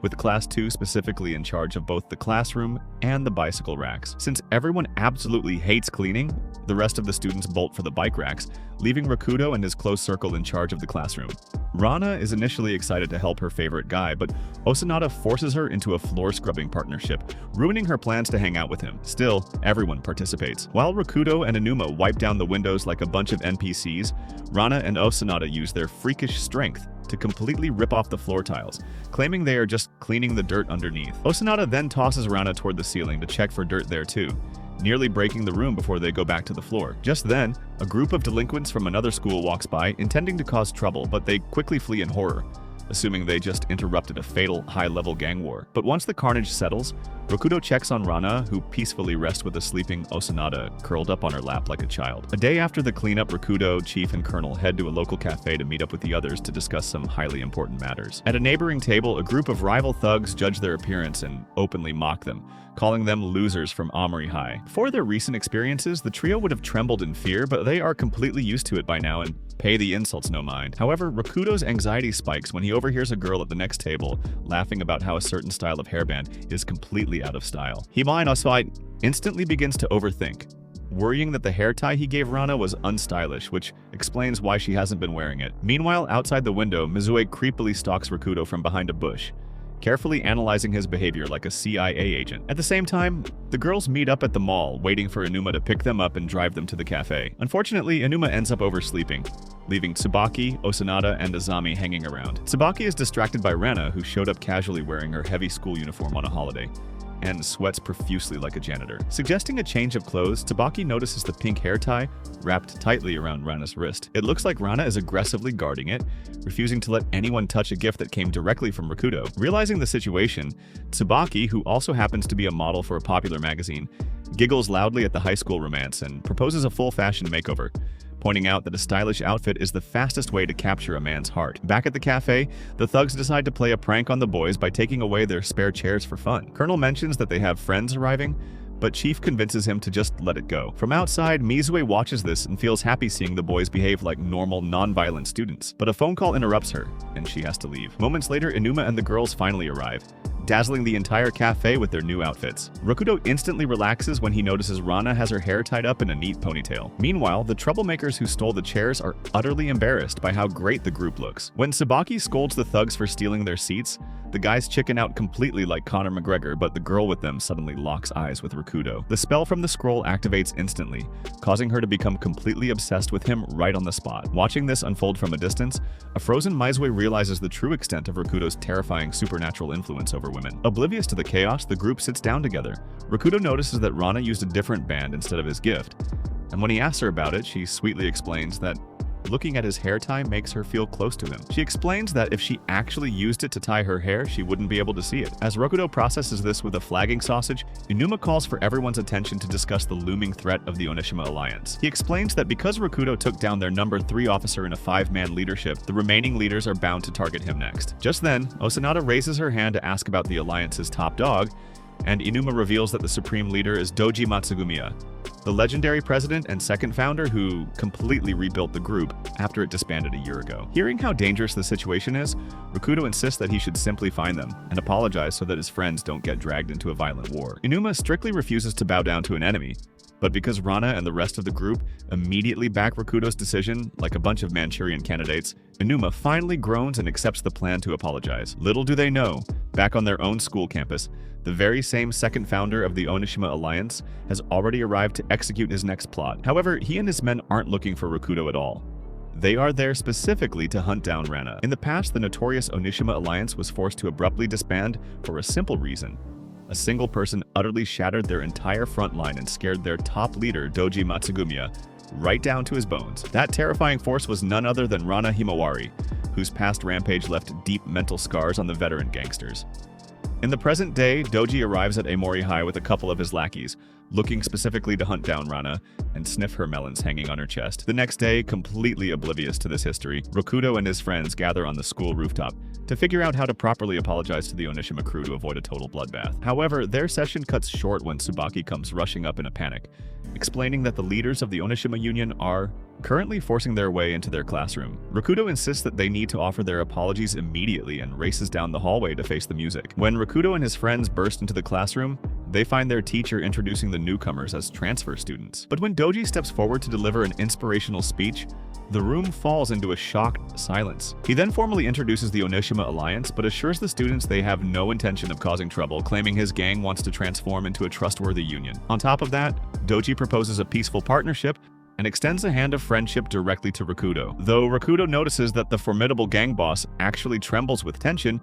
with Class 2 specifically in charge of both the classroom and the bicycle racks. Since everyone absolutely hates cleaning, the rest of the students bolt for the bike racks, leaving Rakudo and his close circle in charge of the classroom. Rana is initially excited to help her favorite guy, but Osanada forces her into a floor-scrubbing partnership, ruining her plans to hang out with him. Still, everyone participates. While Rakudo and Enuma wipe down the windows like a bunch of NPCs, Rana and Osanada use their freakish strength to completely rip off the floor tiles, claiming they are just cleaning the dirt underneath. Osanada then tosses Rana toward the ceiling to check for dirt there too, nearly breaking the room before they go back to the floor. Just then, a group of delinquents from another school walks by, intending to cause trouble, but they quickly flee in horror, assuming they just interrupted a fatal high-level gang war. But once the carnage settles, Rakudo checks on Rana, who peacefully rests with a sleeping Osanada curled up on her lap like a child. A day after the cleanup, Rakudo, Chief, and Colonel head to a local cafe to meet up with the others to discuss some highly important matters. At a neighboring table, a group of rival thugs judge their appearance and openly mock them, calling them losers from Amori High. Before their recent experiences, the trio would have trembled in fear, but they are completely used to it by now and pay the insults no mind. However, Rakudo's anxiety spikes when he overhears a girl at the next table laughing about how a certain style of hairband is completely out of style. Himai Nosai instantly begins to overthink, worrying that the hair tie he gave Rana was unstylish, which explains why she hasn't been wearing it. Meanwhile, outside the window, Mizue creepily stalks Rakudo from behind a bush, carefully analyzing his behavior like a CIA agent. At the same time, the girls meet up at the mall, waiting for Enuma to pick them up and drive them to the cafe. Unfortunately, Enuma ends up oversleeping, leaving Tsubaki, Osanada, and Azami hanging around. Tsubaki is distracted by Rana, who showed up casually wearing her heavy school uniform on a holiday, and sweats profusely like a janitor. Suggesting a change of clothes, Tsubaki notices the pink hair tie wrapped tightly around Rana's wrist. It looks like Rana is aggressively guarding it, refusing to let anyone touch a gift that came directly from Rakudo. Realizing the situation, Tsubaki, who also happens to be a model for a popular magazine, giggles loudly at the high school romance and proposes a full-fashion makeover, pointing out that a stylish outfit is the fastest way to capture a man's heart. Back at the cafe, the thugs decide to play a prank on the boys by taking away their spare chairs for fun. Colonel mentions that they have friends arriving, but Chief convinces him to just let it go. From outside, Mizue watches this and feels happy seeing the boys behave like normal, non-violent students. But a phone call interrupts her, and she has to leave. Moments later, Enuma and the girls finally arrive, dazzling the entire cafe with their new outfits. Rakudo instantly relaxes when he notices Rana has her hair tied up in a neat ponytail. Meanwhile, the troublemakers who stole the chairs are utterly embarrassed by how great the group looks. When Tsubaki scolds the thugs for stealing their seats, the guys chicken out completely like Conor McGregor, but the girl with them suddenly locks eyes with Rakudo. The spell from the scroll activates instantly, causing her to become completely obsessed with him right on the spot. Watching this unfold from a distance, a frozen Mizue realizes the true extent of Rakudo's terrifying supernatural influence over women. Oblivious to the chaos, the group sits down together. Rakudo notices that Rana used a different band instead of his gift, and when he asks her about it, she sweetly explains that looking at his hair tie makes her feel close to him. She explains that if she actually used it to tie her hair, she wouldn't be able to see it. As Rakudo processes this with a flagging sausage, Enuma calls for everyone's attention to discuss the looming threat of the Onishima alliance. He explains that because Rakudo took down their number 3 officer in a 5-man leadership, the remaining leaders are bound to target him next. Just then, Osanada raises her hand to ask about the alliance's top dog, and Enuma reveals that the supreme leader is Doji Matsugumiya, the legendary president and second founder who completely rebuilt the group after it disbanded a year ago. Hearing how dangerous the situation is, Rakudo insists that he should simply find them and apologize so that his friends don't get dragged into a violent war. Enuma strictly refuses to bow down to an enemy, but because Rana and the rest of the group immediately back Rakudo's decision like a bunch of Manchurian candidates, Enuma finally groans and accepts the plan to apologize. Little do they know, back on their own school campus, the very same second founder of the Onishima Alliance has already arrived to execute his next plot. However, he and his men aren't looking for Rakudo at all. They are there specifically to hunt down Rana. In the past, the notorious Onishima Alliance was forced to abruptly disband for a simple reason. A single person utterly shattered their entire front line and scared their top leader, Doji Matsugumiya, right down to his bones. That terrifying force was none other than Rana Himawari, whose past rampage left deep mental scars on the veteran gangsters. In the present day, Doji arrives at Amori High with a couple of his lackeys, looking specifically to hunt down Rana and sniff her melons hanging on her chest. The next day, completely oblivious to this history, Rakudo and his friends gather on the school rooftop to figure out how to properly apologize to the Onishima crew to avoid a total bloodbath. However, their session cuts short when Tsubaki comes rushing up in a panic, explaining that the leaders of the Onishima Union are currently forcing their way into their classroom. Rakudo insists that they need to offer their apologies immediately and races down the hallway to face the music. When Rakudo and his friends burst into the classroom, they find their teacher introducing the newcomers as transfer students. But when Doji steps forward to deliver an inspirational speech, the room falls into a shocked silence. He then formally introduces the Onishima Alliance, but assures the students they have no intention of causing trouble, claiming his gang wants to transform into a trustworthy union. On top of that, Doji proposes a peaceful partnership and extends a hand of friendship directly to Rakudo. Though Rakudo notices that the formidable gang boss actually trembles with tension,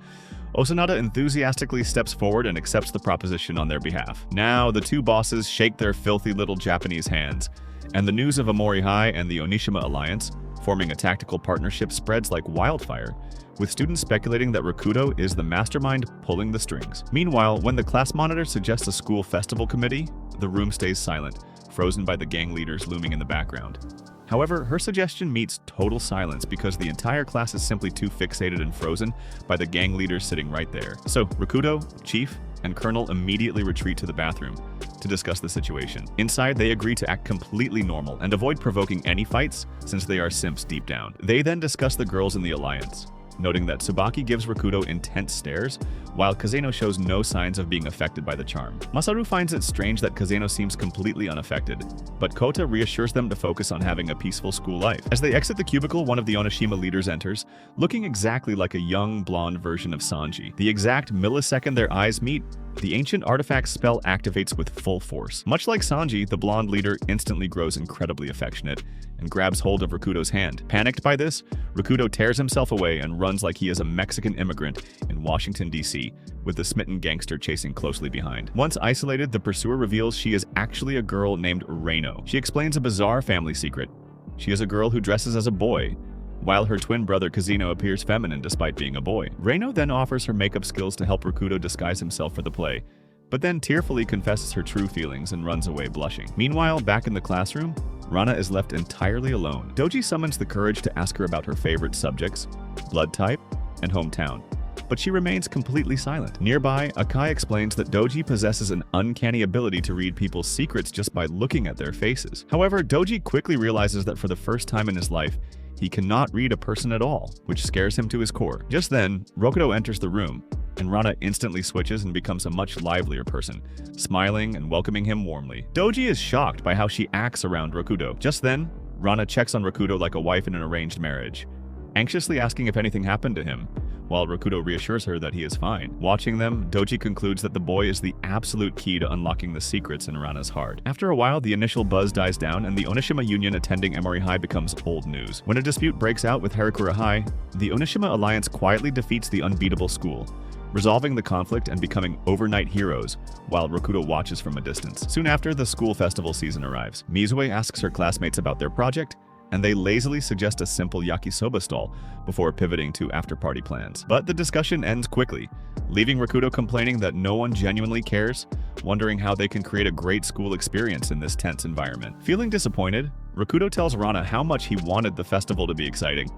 Osanada enthusiastically steps forward and accepts the proposition on their behalf. Now, the two bosses shake their filthy little Japanese hands, and the news of Amori High and the Onishima Alliance forming a tactical partnership spreads like wildfire, with students speculating that Rakudo is the mastermind pulling the strings. Meanwhile, when the class monitor suggests a school festival committee, the room stays silent, frozen by the gang leaders looming in the background. However, her suggestion meets total silence because the entire class is simply too fixated and frozen by the gang leaders sitting right there. So, Rakudo, Chief, and Colonel immediately retreat to the bathroom to discuss the situation. Inside, they agree to act completely normal and avoid provoking any fights since they are simps deep down. They then discuss the girls in the alliance, noting that Tsubaki gives Rakudo intense stares, while Kazeno shows no signs of being affected by the charm. Masaru finds it strange that Kazeno seems completely unaffected, but Kota reassures them to focus on having a peaceful school life. As they exit the cubicle, one of the Onishima leaders enters, looking exactly like a young, blonde version of Sanji. The exact millisecond their eyes meet, the ancient artifact spell activates with full force. Much like Sanji, the blonde leader instantly grows incredibly affectionate and grabs hold of Rakudo's hand. Panicked by this, Rakudo tears himself away and runs like he is a Mexican immigrant in Washington, D.C., with the smitten gangster chasing closely behind. Once isolated, the pursuer reveals she is actually a girl named Reino. She explains a bizarre family secret. She is a girl who dresses as a boy, while her twin brother Kazeno appears feminine despite being a boy. Reino then offers her makeup skills to help Rakudo disguise himself for the play, but then tearfully confesses her true feelings and runs away blushing. Meanwhile, back in the classroom, Rana is left entirely alone. Doji summons the courage to ask her about her favorite subjects, blood type, and hometown, but she remains completely silent. Nearby, Akai explains that Doji possesses an uncanny ability to read people's secrets just by looking at their faces. However, Doji quickly realizes that for the first time in his life, he cannot read a person at all, which scares him to his core. Just then, Rakudo enters the room, and Rana instantly switches and becomes a much livelier person, smiling and welcoming him warmly. Doji is shocked by how she acts around Rakudo. Just then, Rana checks on Rakudo like a wife in an arranged marriage, anxiously asking if anything happened to him, while Rakudo reassures her that he is fine. Watching them, Doji concludes that the boy is the absolute key to unlocking the secrets in Rana's heart. After a while, the initial buzz dies down, and the Onishima Union attending Amori High becomes old news. When a dispute breaks out with Harakura High, the Onishima Alliance quietly defeats the unbeatable school, resolving the conflict and becoming overnight heroes, while Rakudo watches from a distance. Soon after, the school festival season arrives. Mizue asks her classmates about their project, and they lazily suggest a simple yakisoba stall before pivoting to after-party plans. But the discussion ends quickly, leaving Rakudo complaining that no one genuinely cares, wondering how they can create a great school experience in this tense environment. Feeling disappointed, Rakudo tells Rana how much he wanted the festival to be exciting.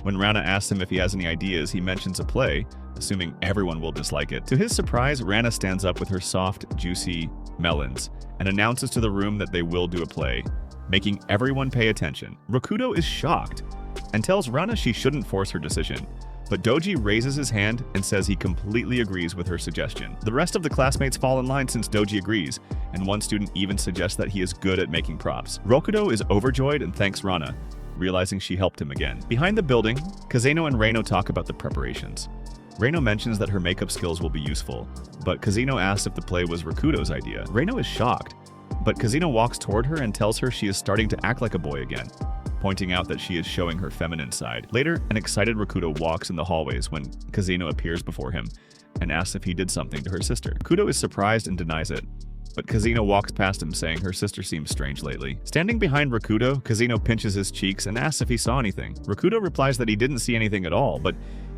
When Rana asks him if he has any ideas, he mentions a play, assuming everyone will dislike it. To his surprise, Rana stands up with her soft, juicy melons and announces to the room that they will do a play, making everyone pay attention. Rakudo is shocked and tells Rana she shouldn't force her decision, but Doji raises his hand and says he completely agrees with her suggestion. The rest of the classmates fall in line since Doji agrees, and one student even suggests that he is good at making props. Rakudo is overjoyed and thanks Rana, realizing she helped him again. Behind the building, Kazeno and Reino talk about the preparations. Reino mentions that her makeup skills will be useful, but Kazeno asks if the play was Rakudo's idea. Reino is shocked, but Kazeno walks toward her and tells her she is starting to act like a boy again, pointing out that she is showing her feminine side. Later, an excited Rakudo walks in the hallways when Kazeno appears before him and asks if he did something to her sister. Rakudo is surprised and denies it, but Kazeno walks past him saying her sister seems strange lately. Standing behind Rakudo, Kazeno pinches his cheeks and asks if he saw anything. Rakudo replies that he didn't see anything at all, but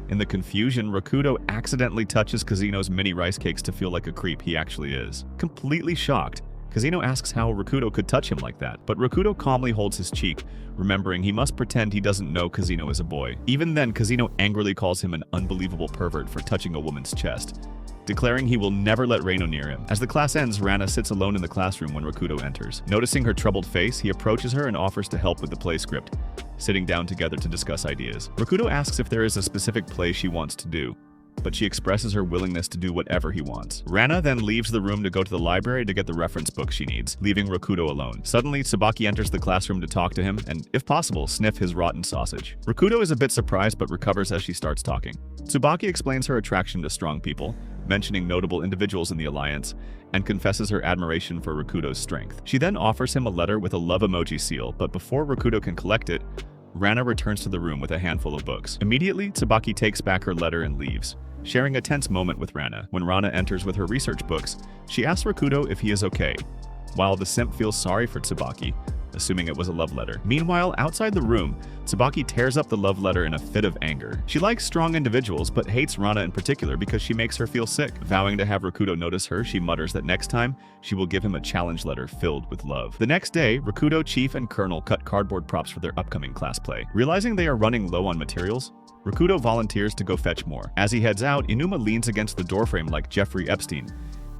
in the confusion, Rakudo accidentally touches Kazeno's mini rice cakes to feel like a creep he actually is. Completely shocked, Kazino asks how Rakudo could touch him like that, but Rakudo calmly holds his cheek, remembering he must pretend he doesn't know Kazino is a boy. Even then, Kazino angrily calls him an unbelievable pervert for touching a woman's chest, declaring he will never let Reino near him. As the class ends, Rana sits alone in the classroom when Rakudo enters. Noticing her troubled face, he approaches her and offers to help with the play script, sitting down together to discuss ideas. Rakudo asks if there is a specific play she wants to do, but she expresses her willingness to do whatever he wants. Rana then leaves the room to go to the library to get the reference book she needs, leaving Rakudo alone. Suddenly, Tsubaki enters the classroom to talk to him and, if possible, sniff his rotten sausage. Rakudo is a bit surprised but recovers as she starts talking. Tsubaki explains her attraction to strong people, mentioning notable individuals in the alliance, and confesses her admiration for Rakudo's strength. She then offers him a letter with a love emoji seal, but before Rakudo can collect it, Rana returns to the room with a handful of books. Immediately, Tsubaki takes back her letter and leaves, sharing a tense moment with Rana. When Rana enters with her research books, she asks Rakudo if he is okay, while the simp feels sorry for Tsubaki, assuming it was a love letter. Meanwhile, outside the room, Tsubaki tears up the love letter in a fit of anger. She likes strong individuals, but hates Rana in particular because she makes her feel sick. Vowing to have Rakudo notice her, she mutters that next time, she will give him a challenge letter filled with love. The next day, Rakudo, Chief, and Colonel cut cardboard props for their upcoming class play. Realizing they are running low on materials, Rakudo volunteers to go fetch more. As he heads out, Inuma leans against the doorframe like Jeffrey Epstein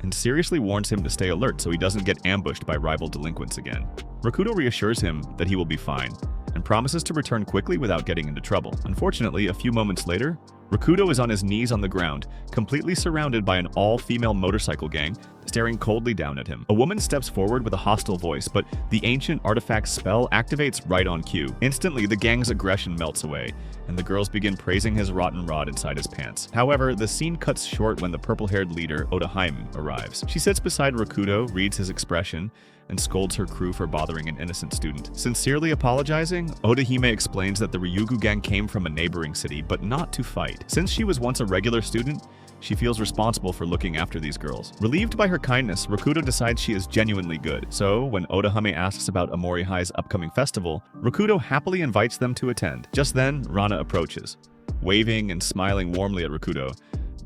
and seriously warns him to stay alert so he doesn't get ambushed by rival delinquents again. Rakudo reassures him that he will be fine and promises to return quickly without getting into trouble. Unfortunately, a few moments later, Rakudo is on his knees on the ground, completely surrounded by an all-female motorcycle gang, staring coldly down at him. A woman steps forward with a hostile voice, but the ancient artifact spell activates right on cue. Instantly, the gang's aggression melts away, and the girls begin praising his rotten rod inside his pants. However, the scene cuts short when the purple-haired leader, Odahaime, arrives. She sits beside Rakudo, reads his expression, and scolds her crew for bothering an innocent student. Sincerely apologizing, Odahaime explains that the Ryugu gang came from a neighboring city, but not to fight. Since she was once a regular student, she feels responsible for looking after these girls. Relieved by her kindness, Rakudo decides she is genuinely good. So, when Odahaime asks about Amorihai's upcoming festival, Rakudo happily invites them to attend. Just then, Rana approaches, waving and smiling warmly at Rakudo,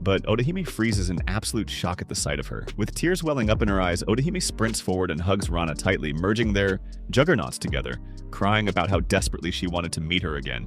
but Odahaime freezes in absolute shock at the sight of her. With tears welling up in her eyes, Odahaime sprints forward and hugs Rana tightly, merging their juggernauts together, crying about how desperately she wanted to meet her again,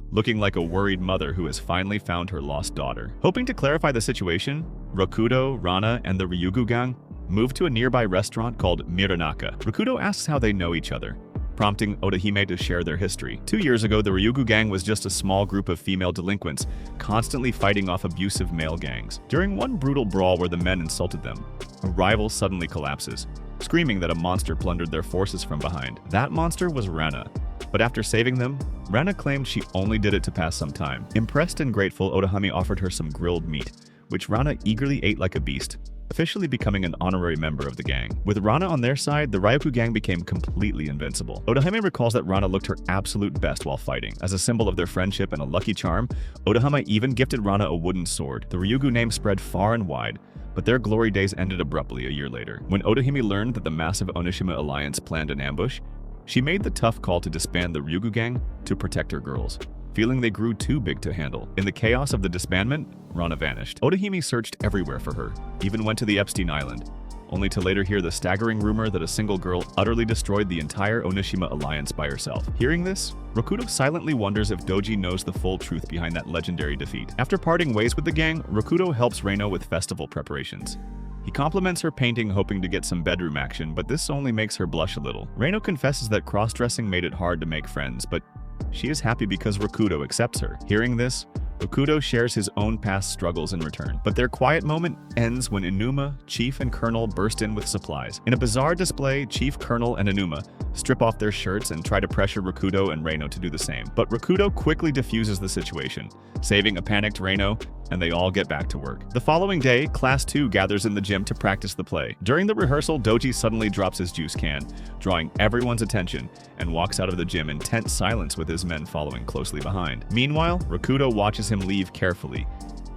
looking like a worried mother who has finally found her lost daughter. Hoping to clarify the situation, Rakudo, Rana, and the Ryugu gang move to a nearby restaurant called Miranaka. Rakudo asks how they know each other, prompting Odahaime to share their history. 2 years ago, the Ryugu gang was just a small group of female delinquents, constantly fighting off abusive male gangs. During one brutal brawl where the men insulted them, a rival suddenly collapses, screaming that a monster plundered their forces from behind. That monster was Rana. But after saving them, Rana claimed she only did it to pass some time. Impressed and grateful, Odahaime offered her some grilled meat, which Rana eagerly ate like a beast, officially becoming an honorary member of the gang. With Rana on their side, the Ryugu gang became completely invincible. Odahaime recalls that Rana looked her absolute best while fighting. As a symbol of their friendship and a lucky charm, Odahaime even gifted Rana a wooden sword. The Ryugu name spread far and wide, but their glory days ended abruptly a year later. When Odahaime learned that the massive Onishima alliance planned an ambush, she made the tough call to disband the Ryugu gang to protect her girls, feeling they grew too big to handle. In the chaos of the disbandment, Rana vanished. Odahaime searched everywhere for her, even went to the Epstein Island, only to later hear the staggering rumor that a single girl utterly destroyed the entire Onishima alliance by herself. Hearing this, Rakudo silently wonders if Doji knows the full truth behind that legendary defeat. After parting ways with the gang, Rakudo helps Reino with festival preparations. He compliments her painting, hoping to get some bedroom action, but this only makes her blush a little. Reino confesses that cross-dressing made it hard to make friends, but she is happy because Rakudo accepts her. Hearing this, Rakudo shares his own past struggles in return. But their quiet moment ends when Inuma, Chief, and Colonel burst in with supplies. In a bizarre display, Chief, Colonel, and Inuma strip off their shirts and try to pressure Rakudo and Reino to do the same. But Rakudo quickly diffuses the situation, saving a panicked Reino, and they all get back to work. The following day, Class 2 gathers in the gym to practice the play. During the rehearsal, Doji suddenly drops his juice can, drawing everyone's attention, and walks out of the gym in tense silence with his men following closely behind. Meanwhile, Rakudo watches him leave carefully,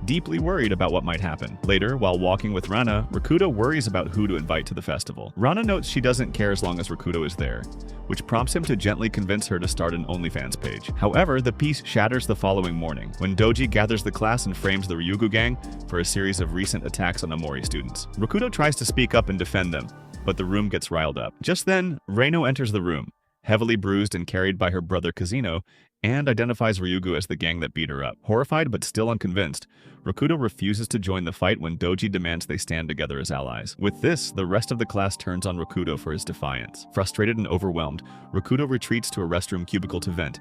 deeply worried about what might happen. Later, while walking with Rana, Rakudo worries about who to invite to the festival. Rana notes she doesn't care as long as Rakudo is there, which prompts him to gently convince her to start an OnlyFans page. However, the peace shatters the following morning, when Doji gathers the class and frames the Ryugu gang for a series of recent attacks on Amori students. Rakudo tries to speak up and defend them, but the room gets riled up. Just then, Reino enters the room, heavily bruised and carried by her brother Kazuno, and identifies Ryugu as the gang that beat her up. Horrified but still unconvinced, Rakudo refuses to join the fight when Doji demands they stand together as allies. With this, the rest of the class turns on Rakudo for his defiance. Frustrated and overwhelmed, Rakudo retreats to a restroom cubicle to vent,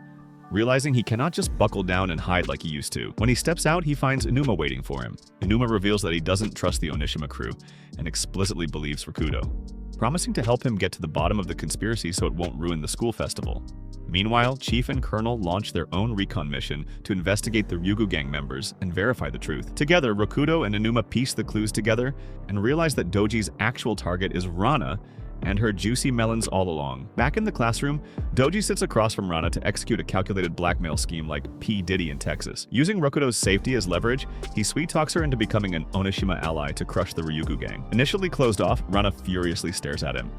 realizing he cannot just buckle down and hide like he used to. When he steps out, he finds Inuma waiting for him. Inuma reveals that he doesn't trust the Onishima crew and explicitly believes Rakudo, promising to help him get to the bottom of the conspiracy so it won't ruin the school festival. Meanwhile, Chief and Colonel launch their own recon mission to investigate the Ryugu gang members and verify the truth. Together, Rakudo and Inuma piece the clues together and realize that Doji's actual target is Rana and her juicy melons all along. Back in the classroom, Doji sits across from Rana to execute a calculated blackmail scheme like P. Diddy in Texas. Using Rakudo's safety as leverage, he sweet-talks her into becoming an Onishima ally to crush the Ryugu gang. Initially closed off, Rana furiously stares at him.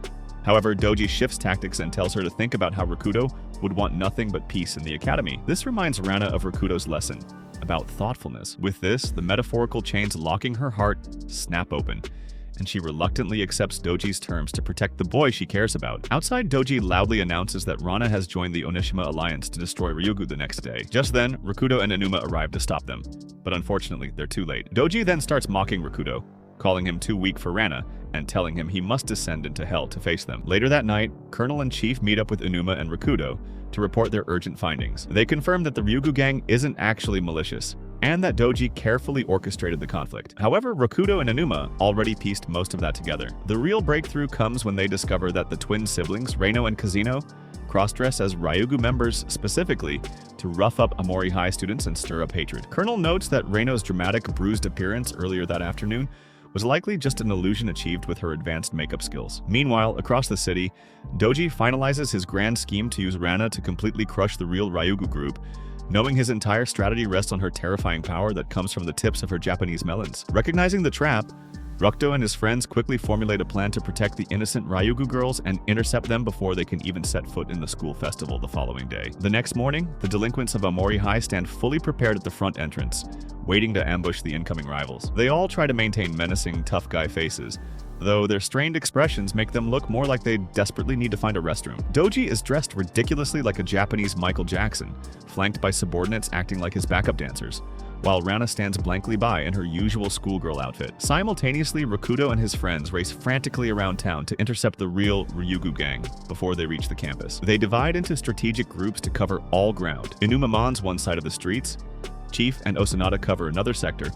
However, Doji shifts tactics and tells her to think about how Rakudo would want nothing but peace in the academy. This reminds Rana of Rakudo's lesson about thoughtfulness. With this, the metaphorical chains locking her heart snap open, and she reluctantly accepts Doji's terms to protect the boy she cares about. Outside, Doji loudly announces that Rana has joined the Onishima alliance to destroy Ryugu the next day. Just then, Rakudo and Inuma arrive to stop them, but unfortunately, they're too late. Doji then starts mocking Rakudo, calling him too weak for Rana, and telling him he must descend into hell to face them. Later that night, Colonel and Chief meet up with Inuma and Rakudo to report their urgent findings. They confirm that the Ryugu gang isn't actually malicious, and that Doji carefully orchestrated the conflict. However, Rakudo and Inuma already pieced most of that together. The real breakthrough comes when they discover that the twin siblings, Reino and Kazuno, cross-dress as Ryugu members specifically to rough up Amori High students and stir up hatred. Colonel notes that Reino's dramatic, bruised appearance earlier that afternoon was likely just an illusion achieved with her advanced makeup skills. Meanwhile, across the city, Doji finalizes his grand scheme to use Rana to completely crush the real Ryugu group, knowing his entire strategy rests on her terrifying power that comes from the tips of her Japanese melons. Recognizing the trap, Rakudo and his friends quickly formulate a plan to protect the innocent Ryugu girls and intercept them before they can even set foot in the school festival the following day. The next morning, the delinquents of Amori High stand fully prepared at the front entrance, waiting to ambush the incoming rivals. They all try to maintain menacing, tough guy faces, though their strained expressions make them look more like they desperately need to find a restroom. Doji is dressed ridiculously like a Japanese Michael Jackson, flanked by subordinates acting like his backup dancers, while Rana stands blankly by in her usual schoolgirl outfit. Simultaneously, Rakudo and his friends race frantically around town to intercept the real Ryugu gang before they reach the campus. They divide into strategic groups to cover all ground. Inuma mons one side of the streets, Chief and Osanada cover another sector,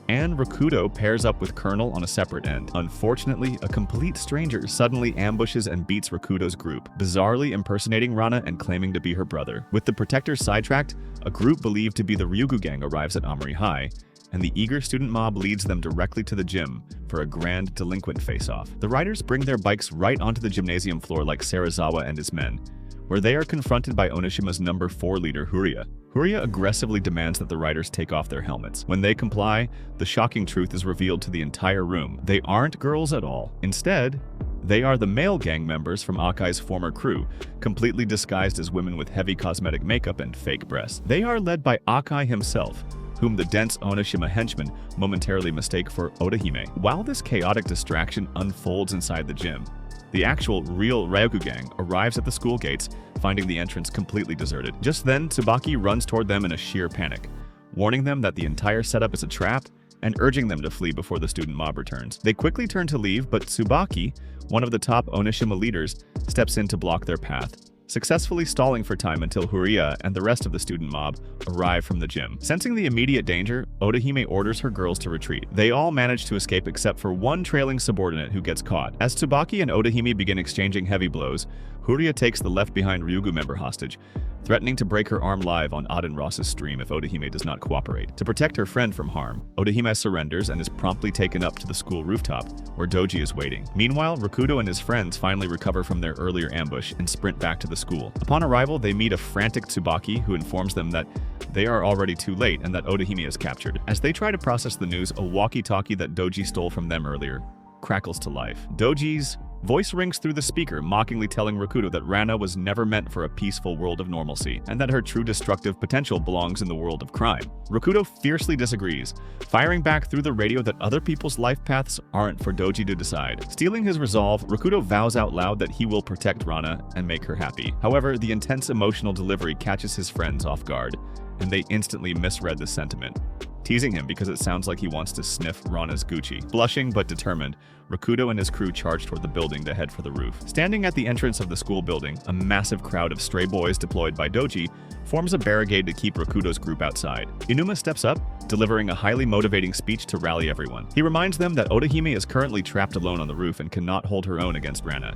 and Rakudo pairs up with Colonel on a separate end. Unfortunately, a complete stranger suddenly ambushes and beats Rakudo's group, bizarrely impersonating Rana and claiming to be her brother. With the protectors sidetracked, a group believed to be the Ryugu gang arrives at Amori High, and the eager student mob leads them directly to the gym for a grand delinquent face-off. The riders bring their bikes right onto the gymnasium floor like Sarazawa and his men, where they are confronted by Onishima's number 4 leader, Huria. Huria aggressively demands that the riders take off their helmets. When they comply, the shocking truth is revealed to the entire room. They aren't girls at all. Instead, they are the male gang members from Akai's former crew, completely disguised as women with heavy cosmetic makeup and fake breasts. They are led by Akai himself, whom the dense Onishima henchmen momentarily mistake for Odahime. While this chaotic distraction unfolds inside the gym, the actual real Ryugu gang arrives at the school gates, finding the entrance completely deserted. Just then, Tsubaki runs toward them in a sheer panic, warning them that the entire setup is a trap and urging them to flee before the student mob returns. They quickly turn to leave, but Tsubaki, one of the top Onishima leaders, steps in to block their path, successfully stalling for time until Huria and the rest of the student mob arrive from the gym. Sensing the immediate danger, Odahime orders her girls to retreat. They all manage to escape except for one trailing subordinate who gets caught. As Tsubaki and Odahime begin exchanging heavy blows, Huria takes the left-behind Ryugu member hostage, threatening to break her arm live on Aden Ross's stream if Odahime does not cooperate. To protect her friend from harm, Odahime surrenders and is promptly taken up to the school rooftop, where Doji is waiting. Meanwhile, Rakudo and his friends finally recover from their earlier ambush and sprint back to the school. Upon arrival, they meet a frantic Tsubaki who informs them that they are already too late and that Odahime is captured. As they try to process the news, a walkie-talkie that Doji stole from them earlier crackles to life. Doji's Voice rings through the speaker, mockingly telling Rakudo that Rana was never meant for a peaceful world of normalcy, and that her true destructive potential belongs in the world of crime. Rakudo fiercely disagrees, firing back through the radio that other people's life paths aren't for Doji to decide. Stealing his resolve, Rakudo vows out loud that he will protect Rana and make her happy. However, the intense emotional delivery catches his friends off guard, and they instantly misread the sentiment, teasing him because it sounds like he wants to sniff Rana's Gucci. Blushing but determined, Rakudo and his crew charge toward the building to head for the roof. Standing at the entrance of the school building, a massive crowd of stray boys deployed by Doji forms a barricade to keep Rakudo's group outside. Inuma steps up, delivering a highly motivating speech to rally everyone. He reminds them that Odahime is currently trapped alone on the roof and cannot hold her own against Rana,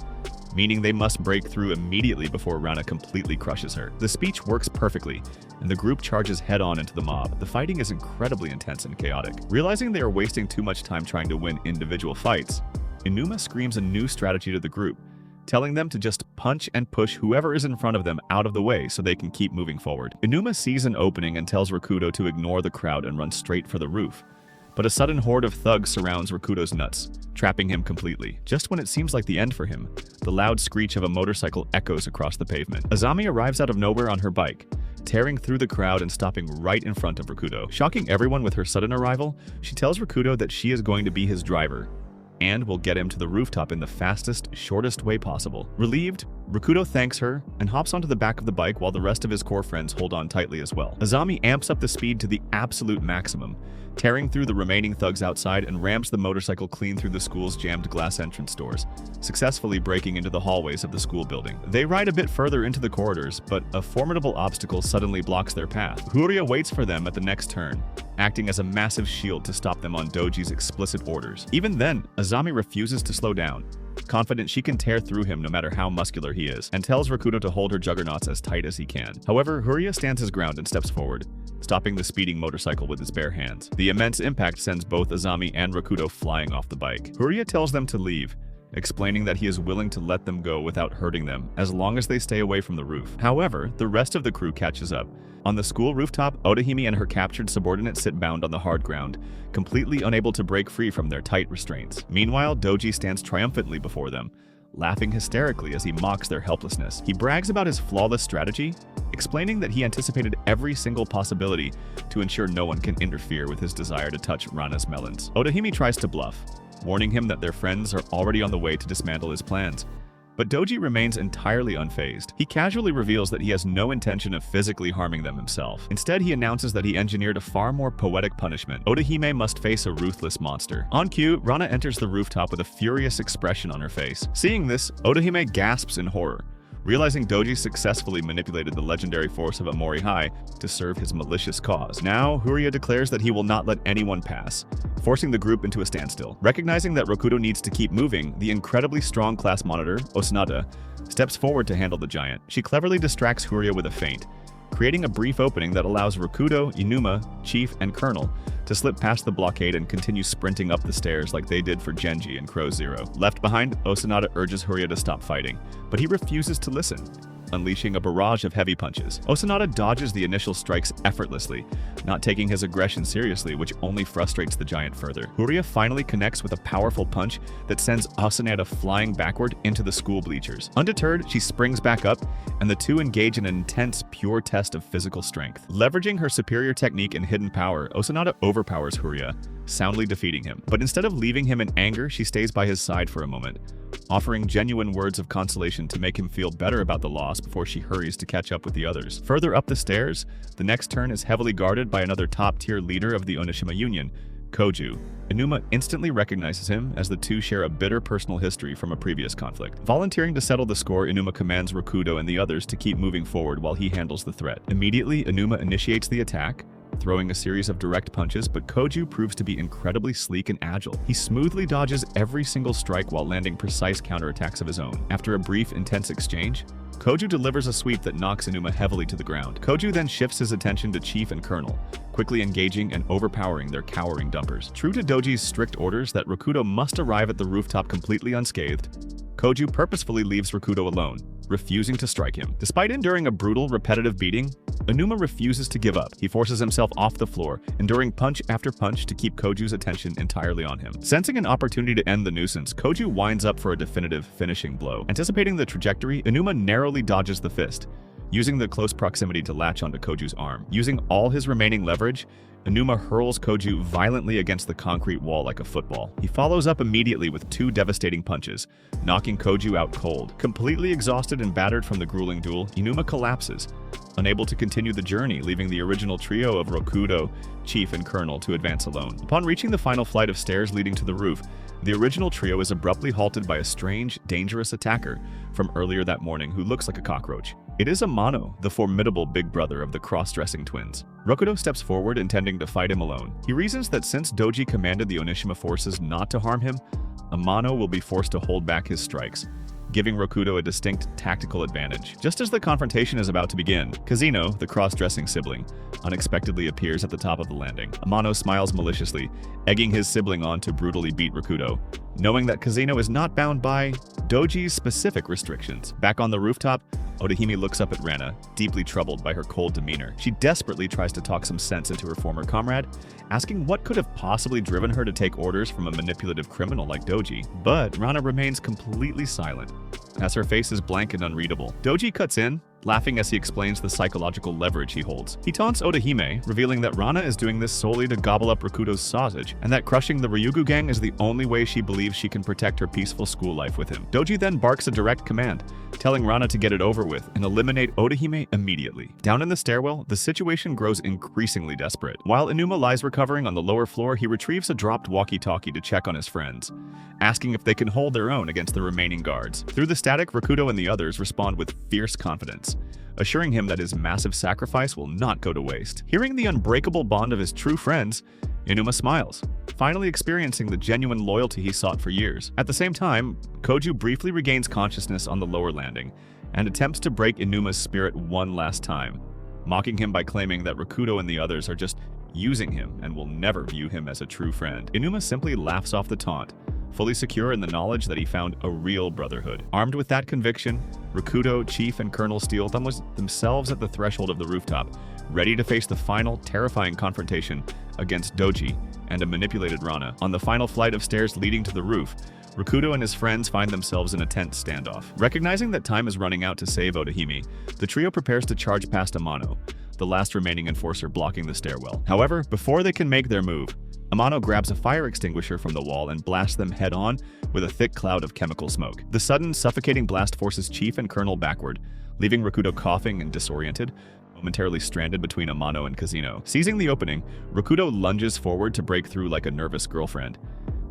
meaning they must break through immediately before Rana completely crushes her. The speech works perfectly, and the group charges head-on into the mob. The fighting is incredibly intense and chaotic. Realizing they are wasting too much time trying to win individual fights, Inuma screams a new strategy to the group, telling them to just punch and push whoever is in front of them out of the way so they can keep moving forward. Inuma sees an opening and tells Rakudo to ignore the crowd and run straight for the roof. But a sudden horde of thugs surrounds Rakudo's nuts, trapping him completely. Just when it seems like the end for him, the loud screech of a motorcycle echoes across the pavement. Azami arrives out of nowhere on her bike, tearing through the crowd and stopping right in front of Rakudo. Shocking everyone with her sudden arrival, she tells Rakudo that she is going to be his driver, and will get him to the rooftop in the fastest, shortest way possible. Relieved, Rakudo thanks her and hops onto the back of the bike while the rest of his core friends hold on tightly as well. Azami amps up the speed to the absolute maximum, tearing through the remaining thugs outside and rams the motorcycle clean through the school's jammed glass entrance doors, successfully breaking into the hallways of the school building. They ride a bit further into the corridors, but a formidable obstacle suddenly blocks their path. Huria waits for them at the next turn, acting as a massive shield to stop them on Doji's explicit orders. Even then, Azami refuses to slow down, confident she can tear through him no matter how muscular he is, and tells Rakudo to hold her juggernauts as tight as he can. However, Huria stands his ground and steps forward, stopping the speeding motorcycle with his bare hands. The immense impact sends both Azami and Rakudo flying off the bike. Huria tells them to leave, explaining that he is willing to let them go without hurting them, as long as they stay away from the roof. However, the rest of the crew catches up. On the school rooftop, Odahime and her captured subordinates sit bound on the hard ground, completely unable to break free from their tight restraints. Meanwhile, Doji stands triumphantly before them, laughing hysterically as he mocks their helplessness. He brags about his flawless strategy, explaining that he anticipated every single possibility to ensure no one can interfere with his desire to touch Rana's melons. Odahime tries to bluff, warning him that their friends are already on the way to dismantle his plans. But Doji remains entirely unfazed. He casually reveals that he has no intention of physically harming them himself. Instead, he announces that he engineered a far more poetic punishment. Odahime must face a ruthless monster. On cue, Rana enters the rooftop with a furious expression on her face. Seeing this, Odahime gasps in horror, realizing Doji successfully manipulated the legendary force of Amori High to serve his malicious cause. Now, Huria declares that he will not let anyone pass, forcing the group into a standstill. Recognizing that Rakudo needs to keep moving, the incredibly strong class monitor, Osanada, steps forward to handle the giant. She cleverly distracts Huria with a feint, creating a brief opening that allows Rakudo, Inuma, Chief, and Colonel to slip past the blockade and continue sprinting up the stairs like they did for Genji in Crow Zero. Left behind, Osanada urges Huria to stop fighting, but he refuses to listen, unleashing a barrage of heavy punches. Osanada dodges the initial strikes effortlessly, not taking his aggression seriously, which only frustrates the giant further. Huria finally connects with a powerful punch that sends Osanada flying backward into the school bleachers. Undeterred, she springs back up, and the two engage in an intense, pure test of physical strength. Leveraging her superior technique and hidden power, Osanada overpowers Huria, soundly defeating him. But instead of leaving him in anger, she stays by his side for a moment, offering genuine words of consolation to make him feel better about the loss before she hurries to catch up with the others. Further up the stairs, the next turn is heavily guarded by another top-tier leader of the Onishima Union, Koju. Inuma instantly recognizes him, as the two share a bitter personal history from a previous conflict. Volunteering to settle the score, Inuma commands Rakudo and the others to keep moving forward while he handles the threat. Immediately, Inuma initiates the attack, throwing a series of direct punches, but Koju proves to be incredibly sleek and agile. He smoothly dodges every single strike while landing precise counterattacks of his own. After a brief, intense exchange, Koju delivers a sweep that knocks Inuma heavily to the ground. Koju then shifts his attention to Chief and Colonel, quickly engaging and overpowering their cowering dumpers. True to Doji's strict orders that Rakudo must arrive at the rooftop completely unscathed, Koju purposefully leaves Rakudo alone, refusing to strike him. Despite enduring a brutal, repetitive beating, Aonuma refuses to give up. He forces himself off the floor, enduring punch after punch to keep Koju's attention entirely on him. Sensing an opportunity to end the nuisance, Koju winds up for a definitive finishing blow. Anticipating the trajectory, Aonuma narrowly dodges the fist, using the close proximity to latch onto Koju's arm. Using all his remaining leverage, Aonuma hurls Koju violently against the concrete wall like a football. He follows up immediately with 2 devastating punches, knocking Koju out cold. Completely exhausted and battered from the grueling duel, Aonuma collapses, unable to continue the journey, leaving the original trio of Rakudo, Chief, and Colonel to advance alone. Upon reaching the final flight of stairs leading to the roof, the original trio is abruptly halted by a strange, dangerous attacker from earlier that morning who looks like a cockroach. It is Amano, the formidable big brother of the cross-dressing twins. Rakudo steps forward, intending to fight him alone. He reasons that since Doji commanded the Onishima forces not to harm him, Amano will be forced to hold back his strikes, giving Rakudo a distinct tactical advantage. Just as the confrontation is about to begin, Kazino, the cross-dressing sibling, unexpectedly appears at the top of the landing. Amano smiles maliciously, egging his sibling on to brutally beat Rakudo, knowing that Kazino is not bound by Doji's specific restrictions. Back on the rooftop, Odahime looks up at Rana, deeply troubled by her cold demeanor. She desperately tries to talk some sense into her former comrade, asking what could have possibly driven her to take orders from a manipulative criminal like Doji. But Rana remains completely silent, as her face is blank and unreadable. Doji cuts in, laughing as he explains the psychological leverage he holds. He taunts Odahime, revealing that Rana is doing this solely to gobble up Rakudo's sausage, and that crushing the Ryugu gang is the only way she believes she can protect her peaceful school life with him. Doji then barks a direct command, telling Rana to get it over with and eliminate Odahime immediately. Down in the stairwell, the situation grows increasingly desperate. While Aonuma lies recovering on the lower floor, he retrieves a dropped walkie-talkie to check on his friends, asking if they can hold their own against the remaining guards. Through the static, Rakudo and the others respond with fierce confidence, assuring him that his massive sacrifice will not go to waste. Hearing the unbreakable bond of his true friends, Aonuma smiles, finally experiencing the genuine loyalty he sought for years. At the same time, Koju briefly regains consciousness on the lower landing and attempts to break Aonuma's spirit one last time, mocking him by claiming that Rakudo and the others are just using him and will never view him as a true friend. Aonuma simply laughs off the taunt, fully secure in the knowledge that he found a real brotherhood. Armed with that conviction, Rakudo, Chief, and Colonel steel themselves at the threshold of the rooftop, ready to face the final, terrifying confrontation against Doji and a manipulated Rana. On the final flight of stairs leading to the roof, Rakudo and his friends find themselves in a tense standoff. Recognizing that time is running out to save Odahime, the trio prepares to charge past Amano, the last remaining enforcer blocking the stairwell. However, before they can make their move, Amano grabs a fire extinguisher from the wall and blasts them head-on with a thick cloud of chemical smoke. The sudden, suffocating blast forces Chief and Colonel backward, leaving Rakudo coughing and disoriented, momentarily stranded between Amano and Kazino. Seizing the opening, Rakudo lunges forward to break through like a nervous girlfriend,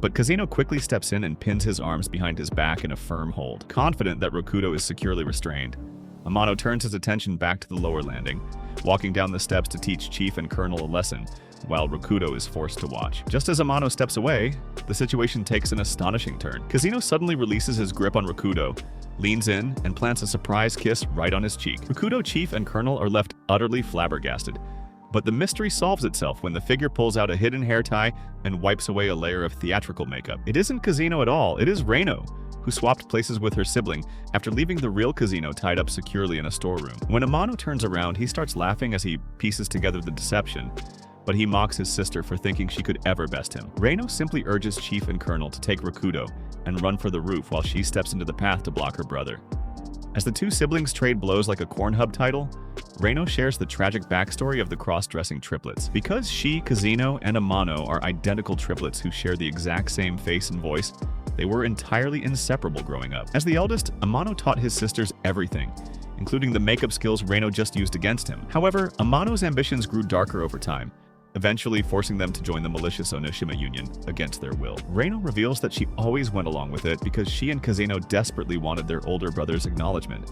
but Kazino quickly steps in and pins his arms behind his back in a firm hold. Confident that Rakudo is securely restrained, Amano turns his attention back to the lower landing, walking down the steps to teach Chief and Colonel a lesson, while Rakudo is forced to watch. Just as Amano steps away, the situation takes an astonishing turn. Kazino suddenly releases his grip on Rakudo, leans in, and plants a surprise kiss right on his cheek. Rakudo, Chief, and Colonel are left utterly flabbergasted, but the mystery solves itself when the figure pulls out a hidden hair tie and wipes away a layer of theatrical makeup. It isn't Kazino at all, it is Reino, who swapped places with her sibling after leaving the real Kazino tied up securely in a storeroom. When Amano turns around, he starts laughing as he pieces together the deception, but he mocks his sister for thinking she could ever best him. Reino simply urges Chief and Colonel to take Rakudo and run for the roof while she steps into the path to block her brother. As the two siblings trade blows like a Cornhub title, Reino shares the tragic backstory of the cross-dressing triplets. Because she, Kazino, and Amano are identical triplets who share the exact same face and voice, they were entirely inseparable growing up. As the eldest, Amano taught his sisters everything, including the makeup skills Reino just used against him. However, Amano's ambitions grew darker over time, eventually forcing them to join the malicious Onishima Union against their will. Reino reveals that she always went along with it because she and Kazino desperately wanted their older brother's acknowledgement.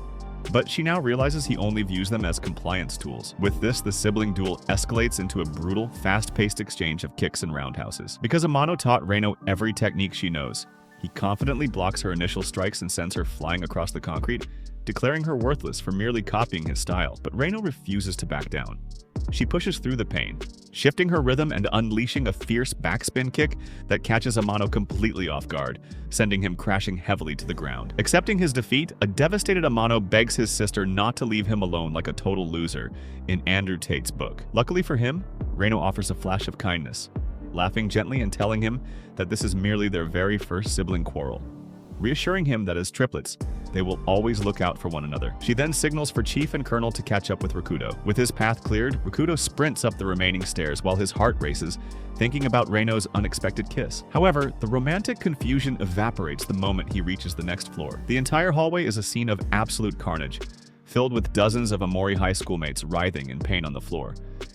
But she now realizes he only views them as compliance tools. With this, the sibling duel escalates into a brutal, fast-paced exchange of kicks and roundhouses. Because Amano taught Reino every technique she knows, he confidently blocks her initial strikes and sends her flying across the concrete, declaring her worthless for merely copying his style. But Reino refuses to back down. She pushes through the pain, shifting her rhythm and unleashing a fierce backspin kick that catches Amano completely off guard, sending him crashing heavily to the ground. Accepting his defeat, a devastated Amano begs his sister not to leave him alone like a total loser in Andrew Tate's book. Luckily for him, Reino offers a flash of kindness, laughing gently and telling him that this is merely their very first sibling quarrel, reassuring him that as triplets, they will always look out for one another. She then signals for Chief and Colonel to catch up with Rakudo. With his path cleared, Rakudo sprints up the remaining stairs while his heart races, thinking about Reino's unexpected kiss. However, the romantic confusion evaporates the moment he reaches the next floor. The entire hallway is a scene of absolute carnage, filled with dozens of Amori high schoolmates writhing in pain on the floor.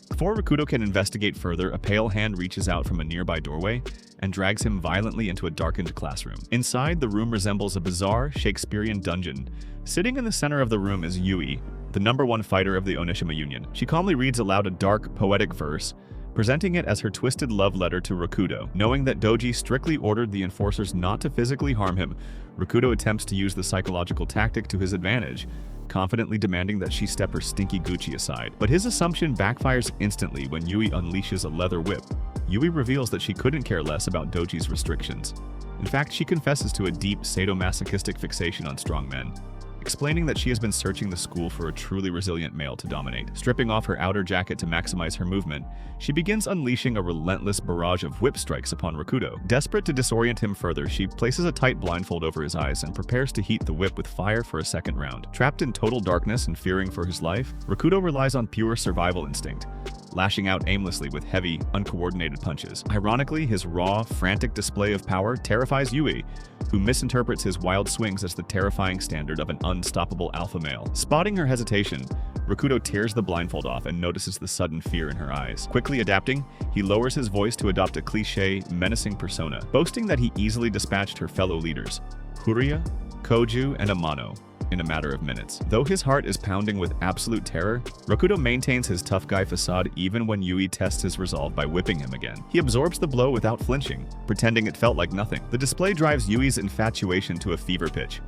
Before Rakudo can investigate further, a pale hand reaches out from a nearby doorway and drags him violently into a darkened classroom. Inside, the room resembles a bizarre Shakespearean dungeon. Sitting in the center of the room is Yui, the #1 fighter of the Onishima Union. She calmly reads aloud a dark, poetic verse, presenting it as her twisted love letter to Rakudo. Knowing that Doji strictly ordered the enforcers not to physically harm him, Rakudo attempts to use the psychological tactic to his advantage, confidently demanding that she step her stinky Gucci aside. But his assumption backfires instantly when Yui unleashes a leather whip. Yui reveals that she couldn't care less about Doji's restrictions. In fact, she confesses to a deep sadomasochistic fixation on strong men, explaining that she has been searching the school for a truly resilient male to dominate. Stripping off her outer jacket to maximize her movement, she begins unleashing a relentless barrage of whip strikes upon Rakudo. Desperate to disorient him further, she places a tight blindfold over his eyes and prepares to heat the whip with fire for a second round. Trapped in total darkness and fearing for his life, Rakudo relies on pure survival instinct, lashing out aimlessly with heavy, uncoordinated punches. Ironically, his raw, frantic display of power terrifies Yui, who misinterprets his wild swings as the terrifying standard of an unstoppable alpha male. Spotting her hesitation, Rakudo tears the blindfold off and notices the sudden fear in her eyes. Quickly adapting, he lowers his voice to adopt a cliché, menacing persona, boasting that he easily dispatched her fellow leaders, Huria, Koju, and Amano, in a matter of minutes. Though his heart is pounding with absolute terror, Rakudo maintains his tough guy facade even when Yui tests his resolve by whipping him again. He absorbs the blow without flinching, pretending it felt like nothing. The display drives Yui's infatuation to a fever pitch.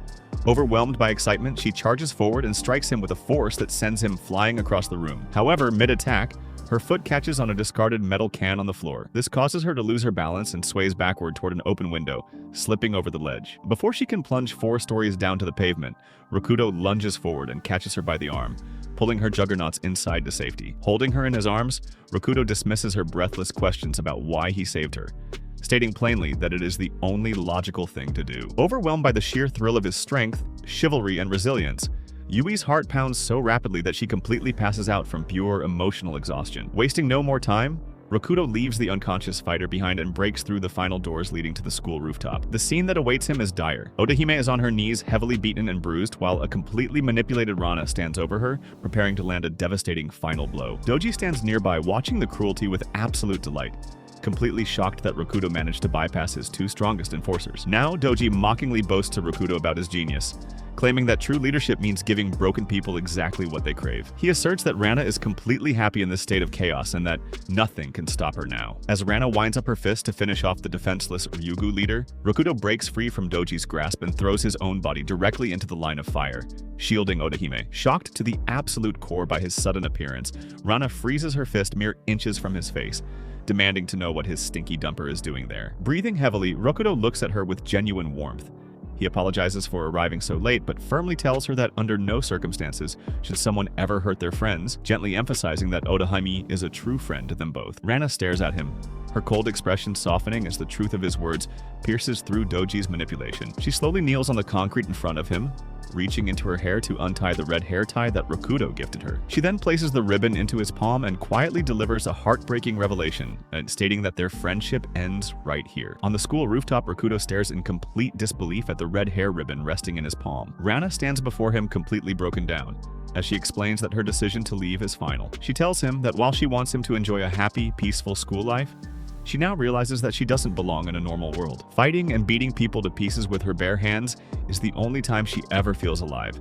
Overwhelmed by excitement, she charges forward and strikes him with a force that sends him flying across the room. However, mid-attack, her foot catches on a discarded metal can on the floor. This causes her to lose her balance and sways backward toward an open window, slipping over the ledge. Before she can plunge 4 stories down to the pavement, Rakudo lunges forward and catches her by the arm, pulling her juggernauts inside to safety. Holding her in his arms, Rakudo dismisses her breathless questions about why he saved her, stating plainly that it is the only logical thing to do. Overwhelmed by the sheer thrill of his strength, chivalry, and resilience, Yui's heart pounds so rapidly that she completely passes out from pure emotional exhaustion. Wasting no more time, Rakudo leaves the unconscious fighter behind and breaks through the final doors leading to the school rooftop. The scene that awaits him is dire. Odahime is on her knees, heavily beaten and bruised, while a completely manipulated Rana stands over her, preparing to land a devastating final blow. Doji stands nearby, watching the cruelty with absolute delight, completely shocked that Rakudo managed to bypass his 2 strongest enforcers. Now, Doji mockingly boasts to Rakudo about his genius, claiming that true leadership means giving broken people exactly what they crave. He asserts that Rana is completely happy in this state of chaos and that nothing can stop her now. As Rana winds up her fist to finish off the defenseless Ryugu leader, Rakudo breaks free from Doji's grasp and throws his own body directly into the line of fire, shielding Odahime. Shocked to the absolute core by his sudden appearance, Rana freezes her fist mere inches from his face, demanding to know what his stinky dumper is doing there. Breathing heavily, Rakudo looks at her with genuine warmth. He apologizes for arriving so late, but firmly tells her that under no circumstances should someone ever hurt their friends, gently emphasizing that Odahime is a true friend to them both. Rana stares at him, her cold expression softening as the truth of his words pierces through Doji's manipulation. She slowly kneels on the concrete in front of him, reaching into her hair to untie the red hair tie that Rakudo gifted her. She then places the ribbon into his palm and quietly delivers a heartbreaking revelation, stating that their friendship ends right here. On the school rooftop, Rakudo stares in complete disbelief at the red hair ribbon resting in his palm. Rana stands before him completely broken down, as she explains that her decision to leave is final. She tells him that while she wants him to enjoy a happy, peaceful school life, she now realizes that she doesn't belong in a normal world. Fighting and beating people to pieces with her bare hands is the only time she ever feels alive,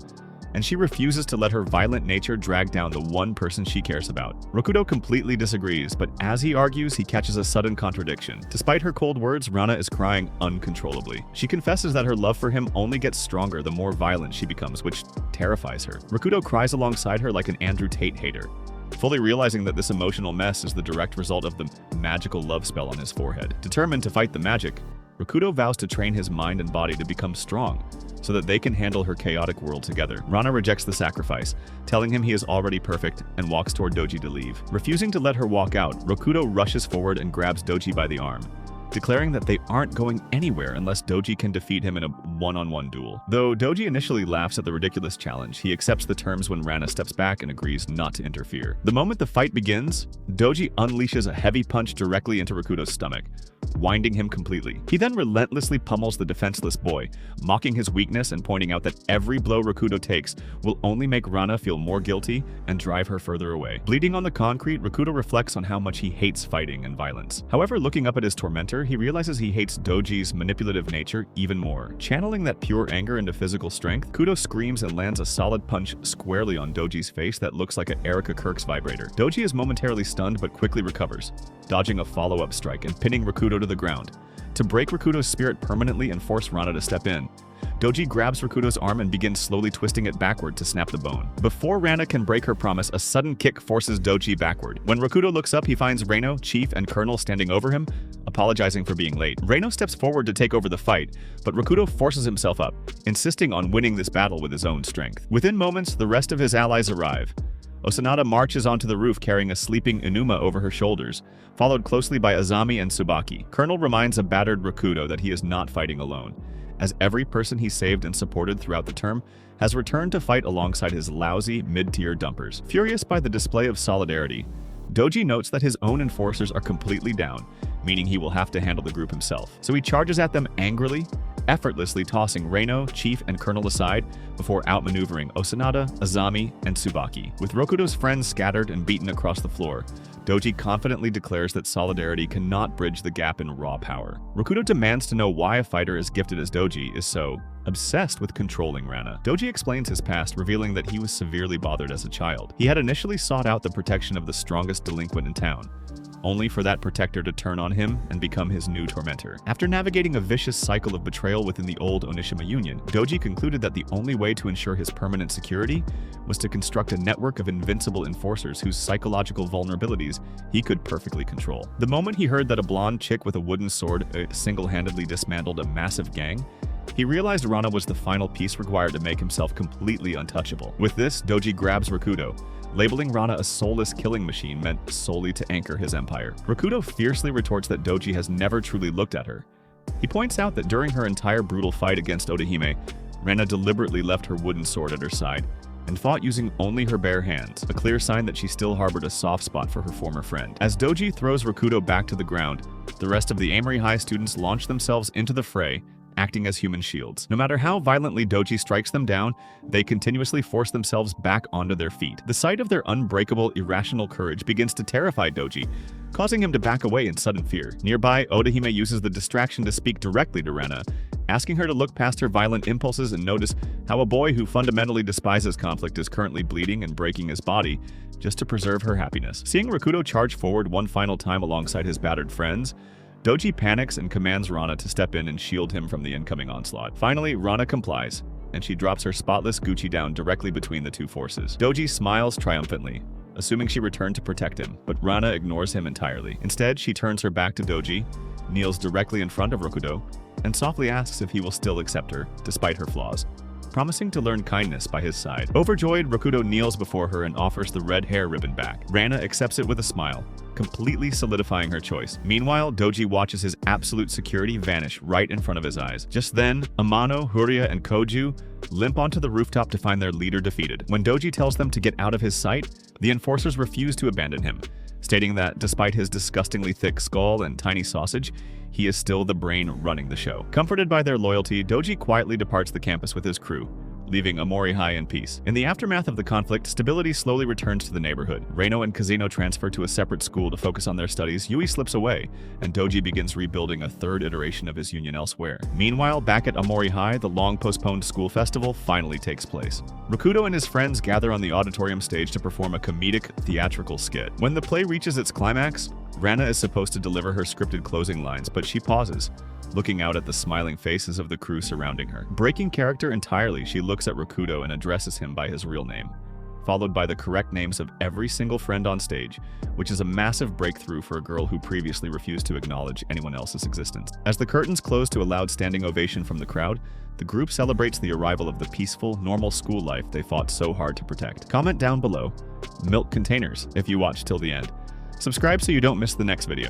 and she refuses to let her violent nature drag down the one person she cares about. Rakudo completely disagrees, but as he argues, he catches a sudden contradiction. Despite her cold words, Rana is crying uncontrollably. She confesses that her love for him only gets stronger the more violent she becomes, which terrifies her. Rakudo cries alongside her like an Andrew Tate hater, fully realizing that this emotional mess is the direct result of the magical love spell on his forehead. Determined to fight the magic, Rakudo vows to train his mind and body to become strong, so that they can handle her chaotic world together. Rana rejects the sacrifice, telling him he is already perfect, and walks toward Doji to leave. Refusing to let her walk out, Rakudo rushes forward and grabs Doji by the arm, declaring that they aren't going anywhere unless Doji can defeat him in a one-on-one duel. Though Doji initially laughs at the ridiculous challenge, he accepts the terms when Rana steps back and agrees not to interfere. The moment the fight begins, Doji unleashes a heavy punch directly into Rakudo's stomach, winding him completely. He then relentlessly pummels the defenseless boy, mocking his weakness and pointing out that every blow Rakudo takes will only make Rana feel more guilty and drive her further away. Bleeding on the concrete, Rakudo reflects on how much he hates fighting and violence. However, looking up at his tormentor, he realizes he hates Doji's manipulative nature even more. Channeling that pure anger into physical strength, Kudo screams and lands a solid punch squarely on Doji's face that looks like an Erica Kirk's vibrator. Doji is momentarily stunned but quickly recovers, dodging a follow-up strike and pinning Rakudo to the ground. To break Rakudo's spirit permanently and force Rana to step in, Doji grabs Rakudo's arm and begins slowly twisting it backward to snap the bone. Before Rana can break her promise, a sudden kick forces Doji backward. When Rakudo looks up, he finds Reino, Chief, and Colonel standing over him, apologizing for being late. Reino steps forward to take over the fight, but Rakudo forces himself up, insisting on winning this battle with his own strength. Within moments, the rest of his allies arrive. Osanada marches onto the roof carrying a sleeping Inuma over her shoulders, followed closely by Azami and Tsubaki. Colonel reminds a battered Rakudo that he is not fighting alone, as every person he saved and supported throughout the term has returned to fight alongside his lousy, mid-tier dumpers. Furious by the display of solidarity, Doji notes that his own enforcers are completely down, meaning he will have to handle the group himself. So he charges at them angrily, effortlessly tossing Reino, Chief, and Colonel aside before outmaneuvering Osanada, Azami, and Tsubaki. With Rakudo's friends scattered and beaten across the floor, Doji confidently declares that solidarity cannot bridge the gap in raw power. Rakudo demands to know why a fighter as gifted as Doji is so obsessed with controlling Rana. Doji explains his past, revealing that he was severely bothered as a child. He had initially sought out the protection of the strongest delinquent in town, only for that protector to turn on him and become his new tormentor. After navigating a vicious cycle of betrayal within the old Onishima Union, Doji concluded that the only way to ensure his permanent security was to construct a network of invincible enforcers whose psychological vulnerabilities he could perfectly control. The moment he heard that a blonde chick with a wooden sword single-handedly dismantled a massive gang, he realized Rana was the final piece required to make himself completely untouchable. With this, Doji grabs Rakudo, labeling Rana a soulless killing machine meant solely to anchor his empire. Rakudo fiercely retorts that Doji has never truly looked at her. He points out that during her entire brutal fight against Odahime, Rana deliberately left her wooden sword at her side and fought using only her bare hands, a clear sign that she still harbored a soft spot for her former friend. As Doji throws Rakudo back to the ground, the rest of the Amory High students launch themselves into the fray, acting as human shields. No matter how violently Doji strikes them down, they continuously force themselves back onto their feet. The sight of their unbreakable, irrational courage begins to terrify Doji, causing him to back away in sudden fear. Nearby, Odahime uses the distraction to speak directly to Rana, asking her to look past her violent impulses and notice how a boy who fundamentally despises conflict is currently bleeding and breaking his body just to preserve her happiness. Seeing Rakudo charge forward one final time alongside his battered friends, Doji panics and commands Rana to step in and shield him from the incoming onslaught. Finally, Rana complies, and she drops her spotless Gucci down directly between the two forces. Doji smiles triumphantly, assuming she returned to protect him, but Rana ignores him entirely. Instead, she turns her back to Doji, kneels directly in front of Rakudo, and softly asks if he will still accept her, despite her flaws, promising to learn kindness by his side. Overjoyed, Rakudo kneels before her and offers the red hair ribbon back. Rana accepts it with a smile, completely solidifying her choice. Meanwhile, Doji watches his absolute security vanish right in front of his eyes. Just then, Amano, Huria, and Koju limp onto the rooftop to find their leader defeated. When Doji tells them to get out of his sight, the enforcers refuse to abandon him, stating that despite his disgustingly thick skull and tiny sausage, he is still the brain running the show. Comforted by their loyalty, Doji quietly departs the campus with his crew, leaving Amori High in peace. In the aftermath of the conflict, stability slowly returns to the neighborhood. Reino and Kazino transfer to a separate school to focus on their studies. Yui slips away, and Doji begins rebuilding a third iteration of his union elsewhere. Meanwhile, back at Amori High, the long-postponed school festival finally takes place. Rakudo and his friends gather on the auditorium stage to perform a comedic, theatrical skit. When the play reaches its climax, Rana is supposed to deliver her scripted closing lines, but she pauses, looking out at the smiling faces of the crew surrounding her. Breaking character entirely, she looks at Rakudo and addresses him by his real name, followed by the correct names of every single friend on stage, which is a massive breakthrough for a girl who previously refused to acknowledge anyone else's existence. As the curtains close to a loud standing ovation from the crowd, the group celebrates the arrival of the peaceful, normal school life they fought so hard to protect. Comment down below, milk containers, if you watched till the end. Subscribe so you don't miss the next video.